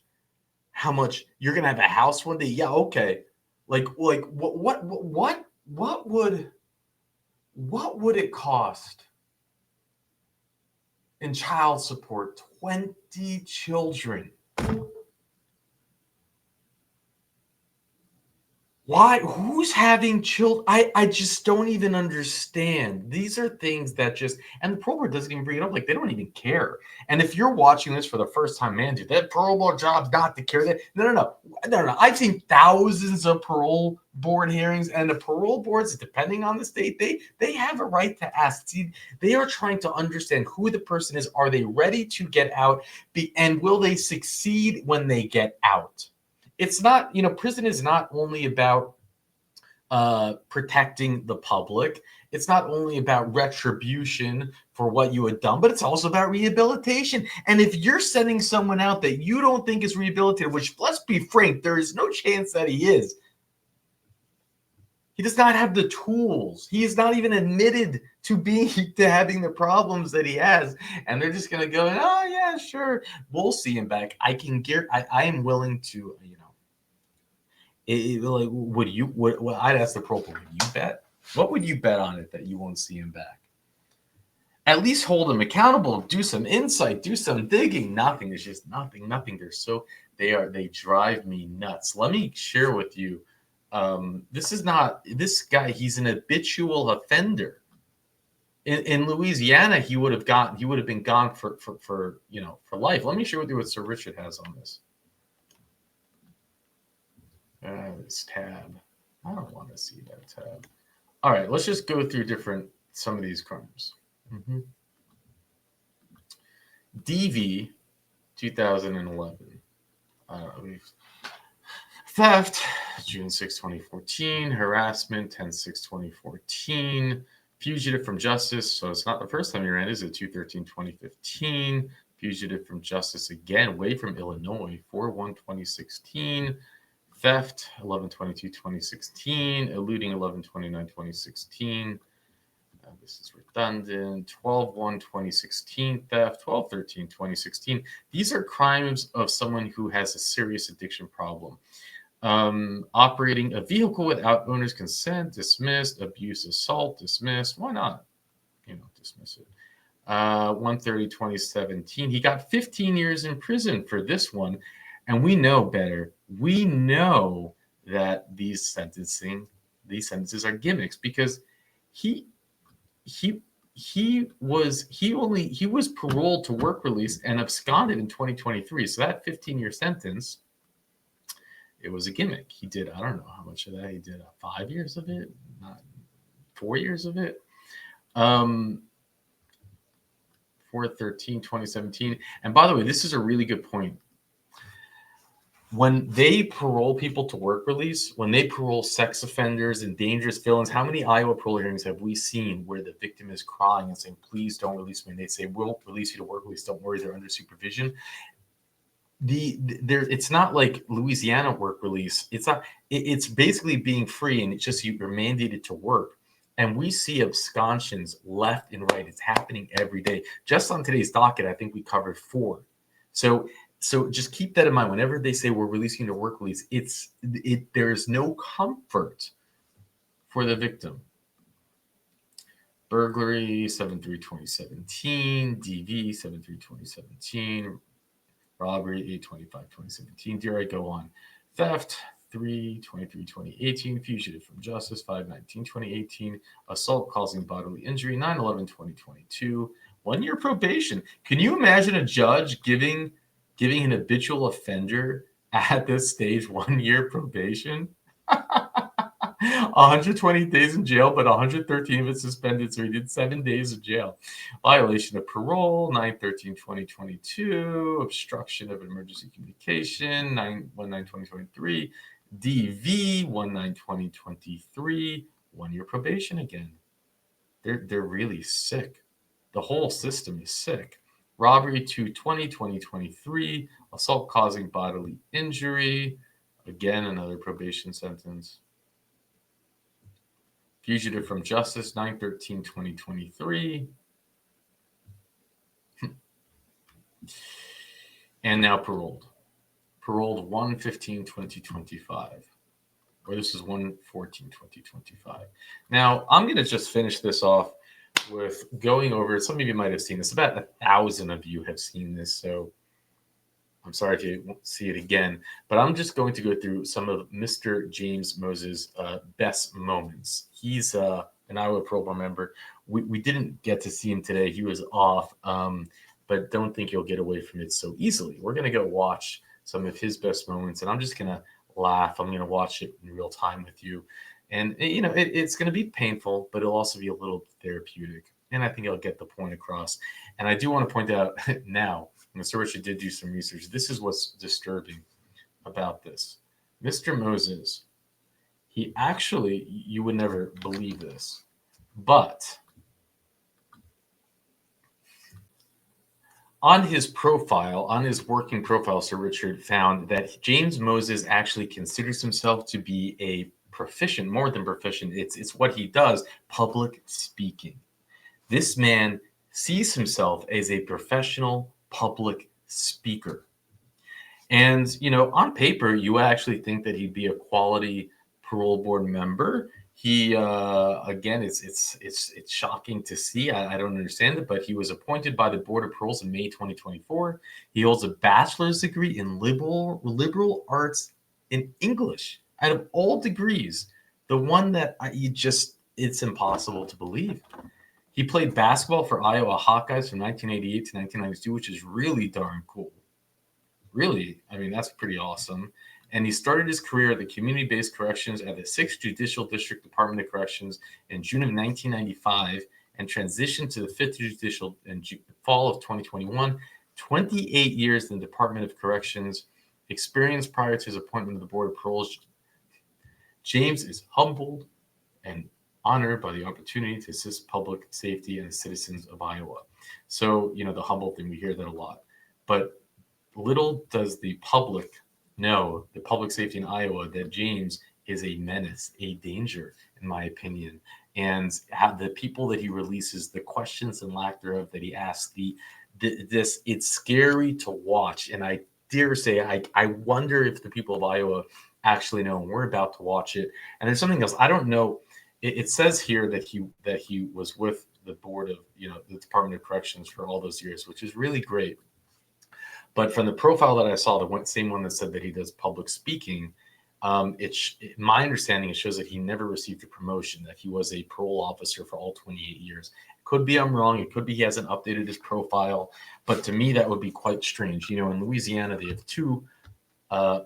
you're going to have a house one day. Yeah. Okay. Like what would it cost in child support? 20 children. Why? Who's having children? I just don't even understand. These are things that and the parole board doesn't even bring it up. Like, they don't even care. And if you're watching this for the first time, man, dude, that parole board job's not to care. No. I've seen thousands of parole board hearings, and the parole boards, depending on the state, they have a right to ask. See, they are trying to understand who the person is. Are they ready to get out? And will they succeed when they get out? It's not, prison is not only about protecting the public. It's not only about retribution for what you had done, but it's also about rehabilitation. And if you're sending someone out that you don't think is rehabilitated, which, let's be frank, there is no chance that he is. He does not have the tools. He is not even admitted to having the problems that he has. And they're just going to go, oh, yeah, sure. We'll see him back. I am willing to, I'd ask the parole board, would you bet? What would you bet on it that you won't see him back? At least hold him accountable, do some insight, do some digging. Nothing. It's just nothing. They drive me nuts. Let me share with you. This guy, he's an habitual offender. In Louisiana, he would have been gone for life. Let me share with you what Sir Richard has on this. This tab. I don't want to see that tab. All right, let's just go through some of these crimes. DV 2011. Theft, June 6, 2014. Harassment, 10/6/2014. Fugitive from justice. So it's not the first time you ran, is it? 2/13/2015. Fugitive from justice again, way from Illinois, 4/1/2016. Theft, 11/22/2016. Eluding, 11/29/2016. This is redundant. 12/1/2016. Theft, 12/13/2016. These are crimes of someone who has a serious addiction problem. Operating a vehicle without owner's consent, dismissed. Abuse, assault, dismissed. Why not? Dismiss it. 1/30/2017. He got 15 years in prison for this one. And we know better. We know that these sentences are gimmicks because he was paroled to work release and absconded in 2023. So that 15-year sentence, it was a gimmick. He did, I don't know how much of that. He did 5 years of it, not 4 years of it. 4/13/2017. And by the way, this is a really good point. When they parole people to work release, when they parole sex offenders and dangerous felons, how many Iowa parole hearings have we seen where the victim is crying and saying, please don't release me? And they say, we'll release you to work release. Don't worry, they're under supervision. It's not like Louisiana work release. It's basically being free, and it's just you're mandated to work. And we see absconsions left and right. It's happening every day. Just on today's docket, I think we covered 4. So just keep that in mind. Whenever they say we're releasing to work release, there's no comfort for the victim. Burglary, 7/3/2017. DV, 7/3/2017. Robbery, 8/25/2017. Dare I go on? Theft, 3/23/2018. Fugitive from justice, 5/19/2018. Assault causing bodily injury, 9/11/2022. 1 year probation. Can you imagine a judge giving an habitual offender at this stage 1 year probation? 120 days in jail, but 113 of it suspended, so he did 7 days of jail. Violation of parole, 9/13/2022. Obstruction of emergency communication, 9/19/2023. DV, 1/9/2023. 1 year probation again. They're really sick. The whole system is sick. Robbery, 2/20/2023. Assault causing bodily injury. Again, another probation sentence. Fugitive from justice, 9/13/2023. And now paroled. Paroled 1/15/2025. Or this is 1/14/2025. Now, I'm going to just finish this off with going over, some of you might have seen this, about 1,000 of you have seen this, so I'm sorry if you won't see it again, but I'm just going to go through some of Mr. James Moses' best moments. He's an Iowa Parole Board member. We didn't get to see him today. He was off, but don't think you'll get away from it so easily. We're going to go watch some of his best moments, and I'm just going to laugh. I'm going to watch it in real time with you. And, it's going to be painful, but it'll also be a little therapeutic. And I think I'll get the point across. And I do want to point out now, Mr. Richard did do some research. This is what's disturbing about this. Mr. Moses, he actually, you would never believe this, but on his profile, on his working profile, Sir Richard found that James Moses actually considers himself to be a proficient, more than proficient. It's what he does, public speaking. This man sees himself as a professional public speaker. And, on paper, you actually think that he'd be a quality parole board member. He, again, it's shocking to see. I don't understand it, but he was appointed by the Board of Paroles in May 2024. He holds a bachelor's degree in liberal arts in English. Out of all degrees, the one that it's impossible to believe. He played basketball for Iowa Hawkeyes from 1988 to 1992, which is really darn cool. Really, that's pretty awesome. And he started his career at the Community-Based Corrections at the 6th Judicial District Department of Corrections in June of 1995 and transitioned to the 5th Judicial in fall of 2021. 28 years in the Department of Corrections, experience prior to his appointment to the Board of Paroles. James is humbled and honored by the opportunity to assist public safety and the citizens of Iowa. So, the humble thing, we hear that a lot. But little does the public know, the public safety in Iowa, that James is a menace, a danger, in my opinion. And have the people that he releases, the questions and lack thereof that he asks, it's scary to watch. And I dare say, I wonder if the people of Iowa actually know, and we're about to watch it. And there's something else. I don't know. It says here that he was with the board of, the Department of Corrections for all those years, which is really great. But from the profile that I saw, the same one that said that he does public speaking, my understanding, it shows that he never received a promotion, that he was a parole officer for all 28 years. Could be I'm wrong. It could be he hasn't updated his profile. But to me, that would be quite strange. In Louisiana, they have two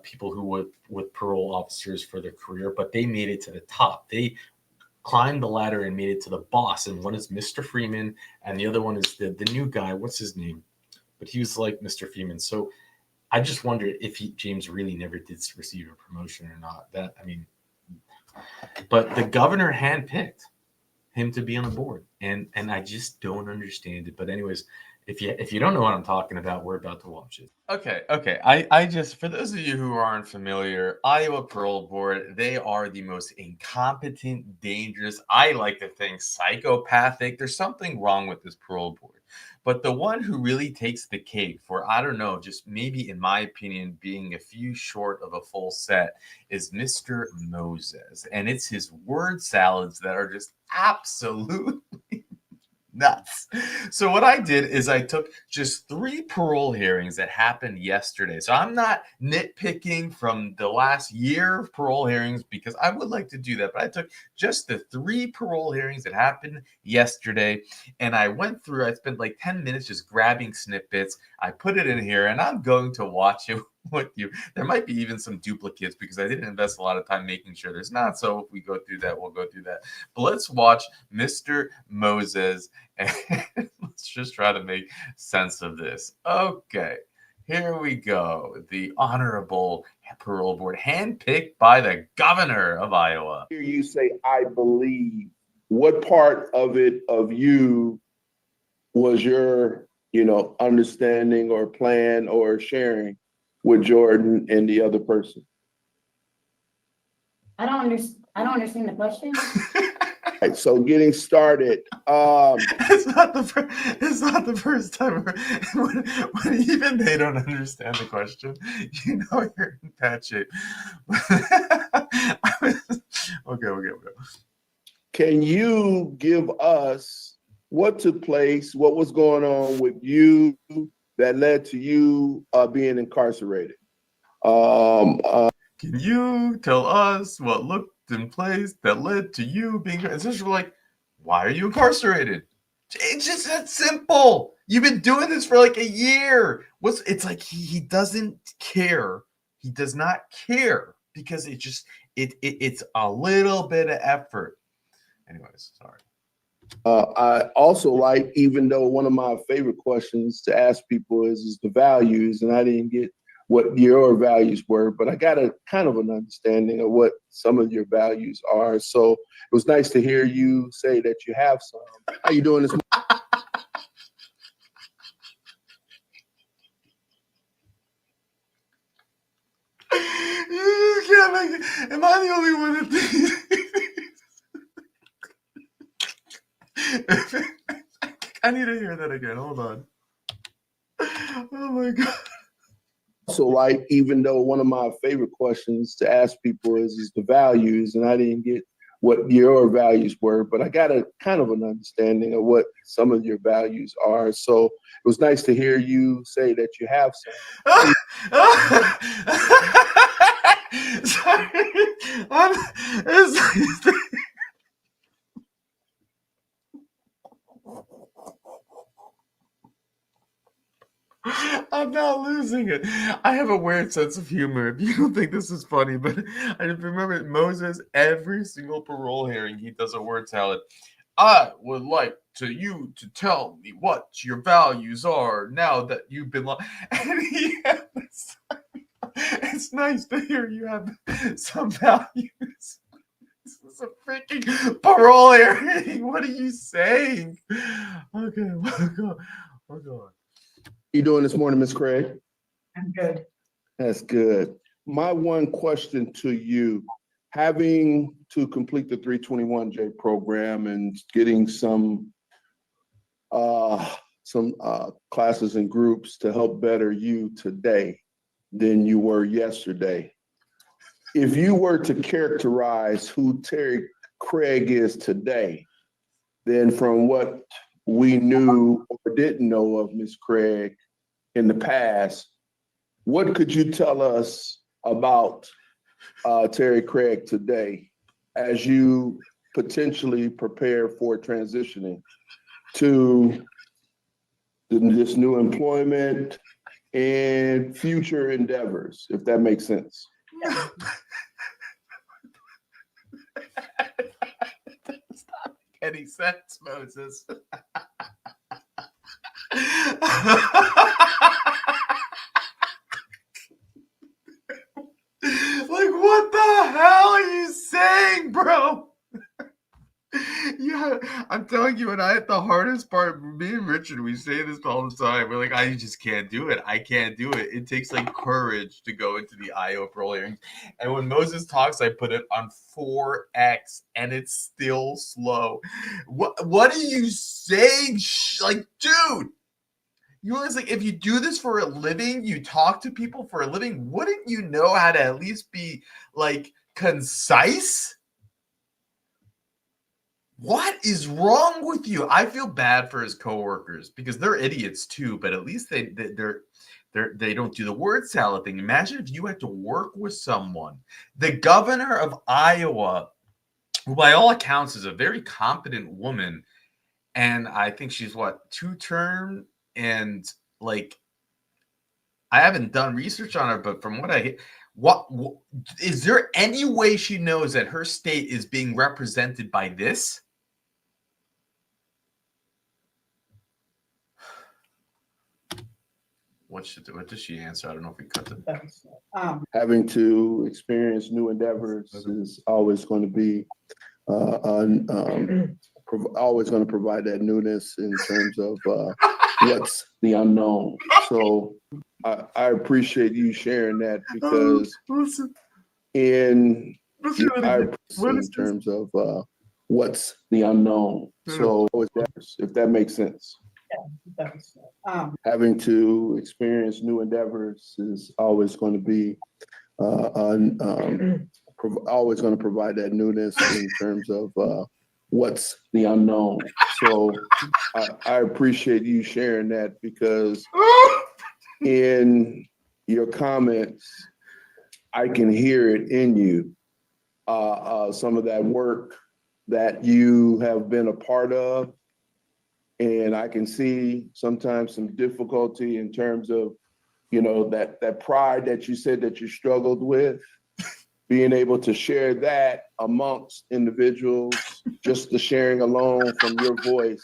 people who were with parole officers for their career, but they made it to the top. They climbed the ladder and made it to the boss. And one is Mr. Freeman, and the other one is the new guy. What's his name? But he was like Mr. Freeman. So I just wonder if James really never did receive a promotion or not. But the governor handpicked him to be on the board, and I just don't understand it. But anyways, if you don't know what I'm talking about, we're about to watch it. Okay. I just, for those of you who aren't familiar, Iowa Parole Board, they are the most incompetent, dangerous, I like to think psychopathic. There's something wrong with this parole board. But the one who really takes the cake for, I don't know, just maybe in my opinion, being a few short of a full set is Mr. Moses. And it's his word salads that are just absolutely nuts. So what I did is I took just 3 parole hearings that happened yesterday. So I'm not nitpicking from the last year of parole hearings because I would like to do that, but I took just the 3 parole hearings that happened yesterday, and I went through, I spent like 10 minutes just grabbing snippets. I put it in here, and I'm going to watch it with you. There might be even some duplicates because I didn't invest a lot of time making sure there's not. So if we go through that, we'll go through that. But let's watch Mr. Moses, and let's just try to make sense of this. Okay, here we go. The Honorable Parole Board, handpicked by the governor of Iowa. Hear you say, I believe. What part of it, of you, was your, understanding or plan or sharing with Jordan and the other person? I don't understand the question. Right, so getting started. It's not the first time when even they don't understand the question. You're in bad shape. Okay. Can you give us what took place, what was going on with you that led to you being incarcerated? Can you tell us what looked in place that led to you being? It's just like, why are you incarcerated? It's just that simple. You've been doing this for like a year. It's like he doesn't care. He does not care because it's a little bit of effort. Anyways, sorry. I also like, even though one of my favorite questions to ask people is the values, and I didn't get what your values were, but I got a kind of an understanding of what some of your values are. So it was nice to hear you say that you have some. How you doing this morning? You can't make it. Am I the only one that thinks? I need to hear that again. Hold on. Oh my God. Also, like, even though one of my favorite questions to ask people is the values, and I didn't get what your values were, but I got a kind of an understanding of what some of your values are. So it was nice to hear you say that you have some. Sorry. I'm not losing it. I have a weird sense of humor. If you don't think this is funny, but I remember Moses, every single parole hearing, he does a word salad. I would like you to tell me what your values are now that you've been and he has this. It's nice to hear you have some values. This is a freaking parole hearing. What are you saying? Okay, we'll go. You doing this morning, Ms. Craig? I'm good. That's good. My one question to you, having to complete the 321J program and getting some classes and groups to help better you today than you were yesterday, if you were to characterize who Terry Craig is today, then from what we knew or didn't know of Ms. Craig in the past, what could you tell us about Terry Craig today as you potentially prepare for transitioning to this new employment and future endeavors, if that makes sense? That does not make any sense, Moses. Like, what the hell are you saying, bro? Yeah, I'm telling you, and I had the hardest part. Me and Richard, we say this all the time. We're like, I just can't do it. I can't do it. It takes like courage to go into the IO parole hearings. And when Moses talks, I put it on 4x, and it's still slow. What are you saying? Like, dude. You realize, like, if you do this for a living, you talk to people for a living, wouldn't you know how to at least be, like, concise? What is wrong with you? I feel bad for his coworkers because they're idiots too, but at least they don't do the word salad thing. Imagine if you had to work with someone, the governor of Iowa, who by all accounts is a very competent woman, and I think she's what, 2-term, and like I haven't done research on her, but from what I hear, what is there any way she knows that her state is being represented by this? What does she answer? I don't know if we cut it. Having to experience new endeavors is always going to be always going to provide that newness in terms of what's the unknown. So I appreciate you sharing that because in terms of what's the unknown. So if that makes sense. Having to experience new endeavors is always going to be always going to provide that newness in terms of what's the unknown. So I appreciate you sharing that because in your comments, I can hear it in you. Some of that work that you have been a part of. And I can see sometimes some difficulty in terms of, you know, that pride that you said that you struggled with, being able to share that amongst individuals, just the sharing alone from your voice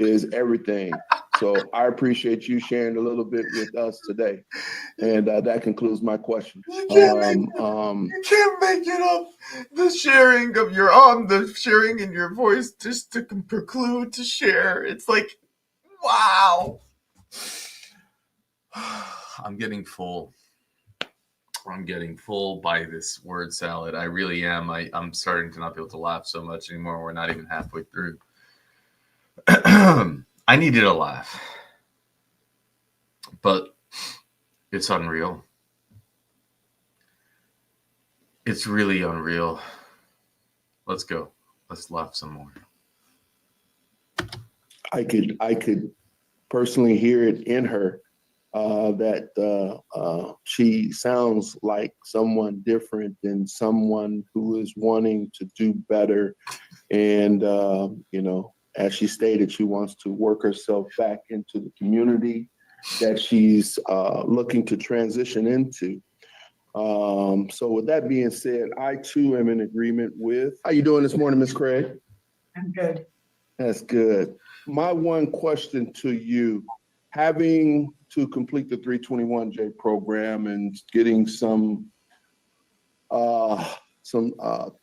is everything. So I appreciate you sharing a little bit with us today. And that concludes my question. You can't make it up. The sharing of your the sharing in your voice just to preclude to share. It's like, wow. I'm getting full. I'm getting full by this word salad. I really am. I'm starting to not be able to laugh so much anymore. We're not even halfway through. I needed a laugh. But it's unreal. It's really unreal. Let's go. Let's laugh some more. I could personally hear it in her that she sounds like someone different and someone who is wanting to do better. And, you know, as she stated, she wants to work herself back into the community that she's looking to transition into. So with that being said, I too am in agreement with, how you doing this morning, Ms. Craig? I'm good. That's good. My one question to you, having to complete the 321J program and getting some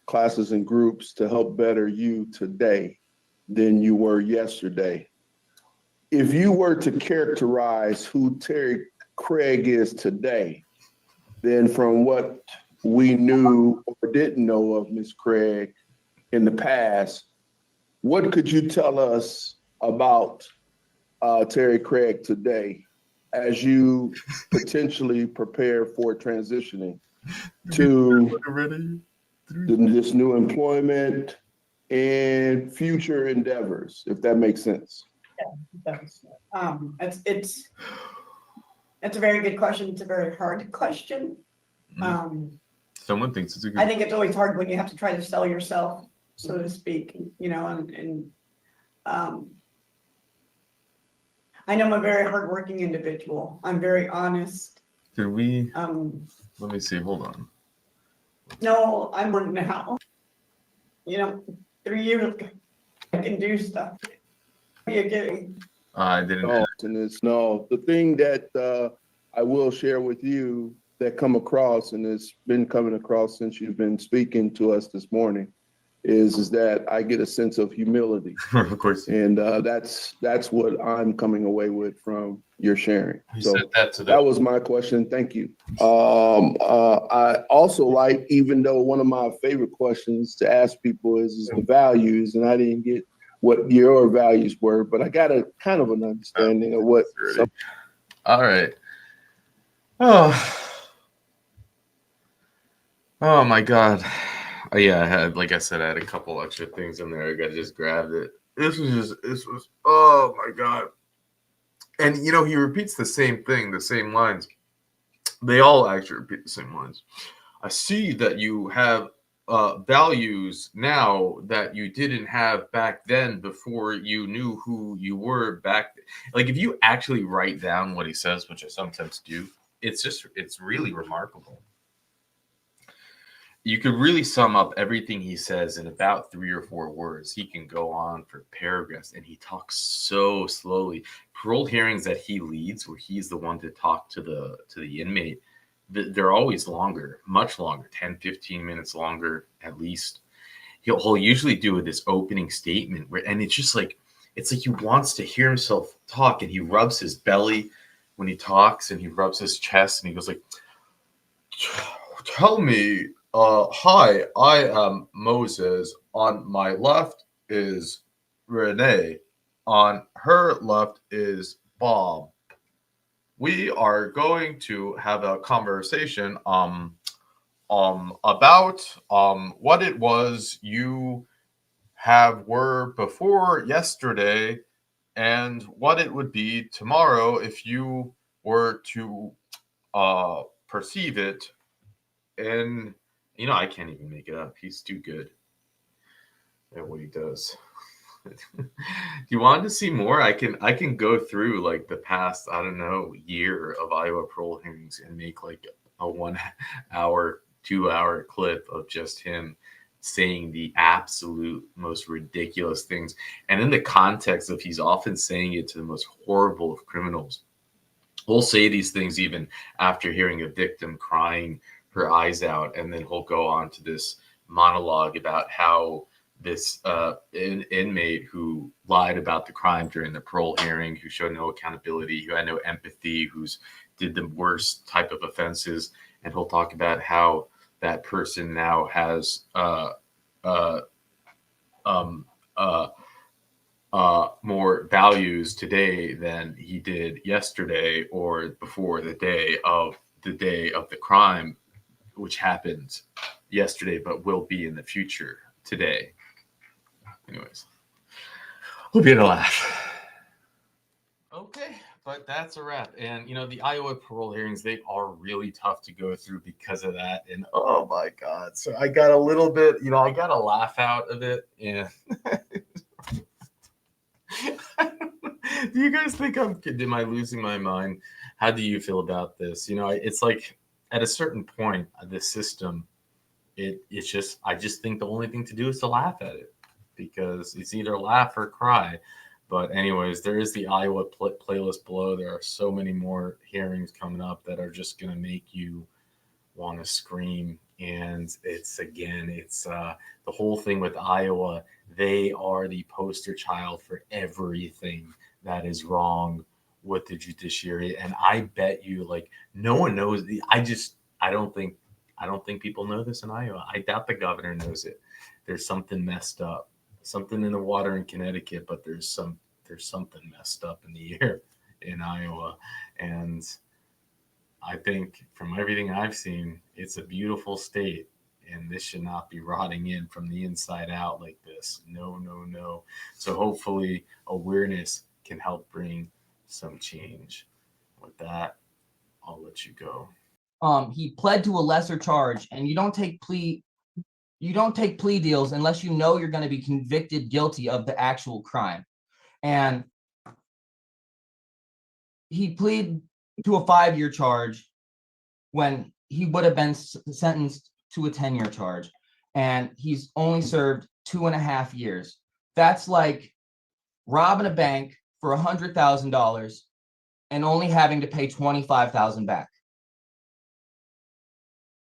classes and groups to help better you today than you were yesterday. If you were to characterize who Terry Craig is today, then from what we knew or didn't know of Ms. Craig in the past, what could you tell us about Terry Craig today as you potentially prepare for transitioning to this new employment and future endeavors, if that makes sense. It's a very good question. It's a very hard question. Someone thinks it's a good. I think it's always hard when you have to try to sell yourself, so to speak, you know, and I know I'm a very hardworking individual. I'm very honest. Did we? Let me see. Hold on. No, I'm working now. You know, 3 years ago, I can do stuff. What are you getting? I didn't. No, the thing that I will share with you that come across, and it's been coming across since you've been speaking to us this morning, is that I get a sense of humility. Of course. And that's what I'm coming away with from your sharing. So that was my question. Thank you. I also like, even though one of my favorite questions to ask people is the values, and I didn't get what your values were, but I got a kind of an understanding of what. All right. Oh my God. Yeah, I had, like I said, I had a couple extra things in there. I just grabbed it. This was, oh my God. And, you know, he repeats the same thing, the same lines. They all actually repeat the same lines. I see that you have values now that you didn't have back then before you knew who you were back. Like, if you actually write down what he says, which I sometimes do, it's really remarkable. You could really sum up everything he says in about 3 or 4 words. He can go on for paragraphs, and he talks so slowly. Parole hearings that he leads, where he's the one to talk to the inmate, they're always longer, much longer, 10, 15 minutes longer at least. He'll usually do this opening statement and it's just like, it's like he wants to hear himself talk, and he rubs his belly when he talks, and he rubs his chest, and he goes like, tell me, hi, I am Moses. On my left is Renee. On her left is Bob. We are going to have a conversation about what it was you were before yesterday, and what it would be tomorrow if you were to perceive it. And you know, I can't even make it up. He's too good at what he does. Do you want to see more? I can go through like the past, I don't know, year of Iowa parole hearings and make like a 1 hour, 2 hour clip of just him saying the absolute most ridiculous things. And in the context of he's often saying it to the most horrible of criminals. We'll say these things even after hearing a victim crying her eyes out, and then he'll go on to this monologue about how this inmate who lied about the crime during the parole hearing, who showed no accountability, who had no empathy, who's did the worst type of offenses, and he'll talk about how that person now has more values today than he did yesterday or before the day of the crime, which happened yesterday but will be in the future today. Anyways, hope you had a laugh. Okay, but that's a wrap. And you know, the Iowa parole hearings, they are really tough to go through because of that. And oh my God, so I got a little bit, you know, I got a laugh out of it. And do you guys think am I losing my mind? How do you feel about this? You know, it's like at a certain point, the system, it's just, I just think the only thing to do is to laugh at it, because it's either laugh or cry. But anyways, there is the Iowa playlist below. There are so many more hearings coming up that are just going to make you want to scream. And it's the whole thing with Iowa. They are the poster child for everything that is wrong with the judiciary. And I bet you, like, no one knows. I don't think people know this in Iowa. I doubt the governor knows it. There's something messed up, something in the water in Connecticut, but there's something messed up in the air in Iowa. And I think from everything I've seen, it's a beautiful state, and this should not be rotting in from the inside out like this. No, no, no. So hopefully awareness can help bring some change. With that, I'll let you go. He pled to a lesser charge, and you don't take plea deals unless you know you're going to be convicted guilty of the actual crime. And he pleaded to a 5-year charge when he would have been sentenced to a 10-year charge, and he's only served 2.5 years. That's like robbing a bank for $100,000 and only having to pay $25,000 back.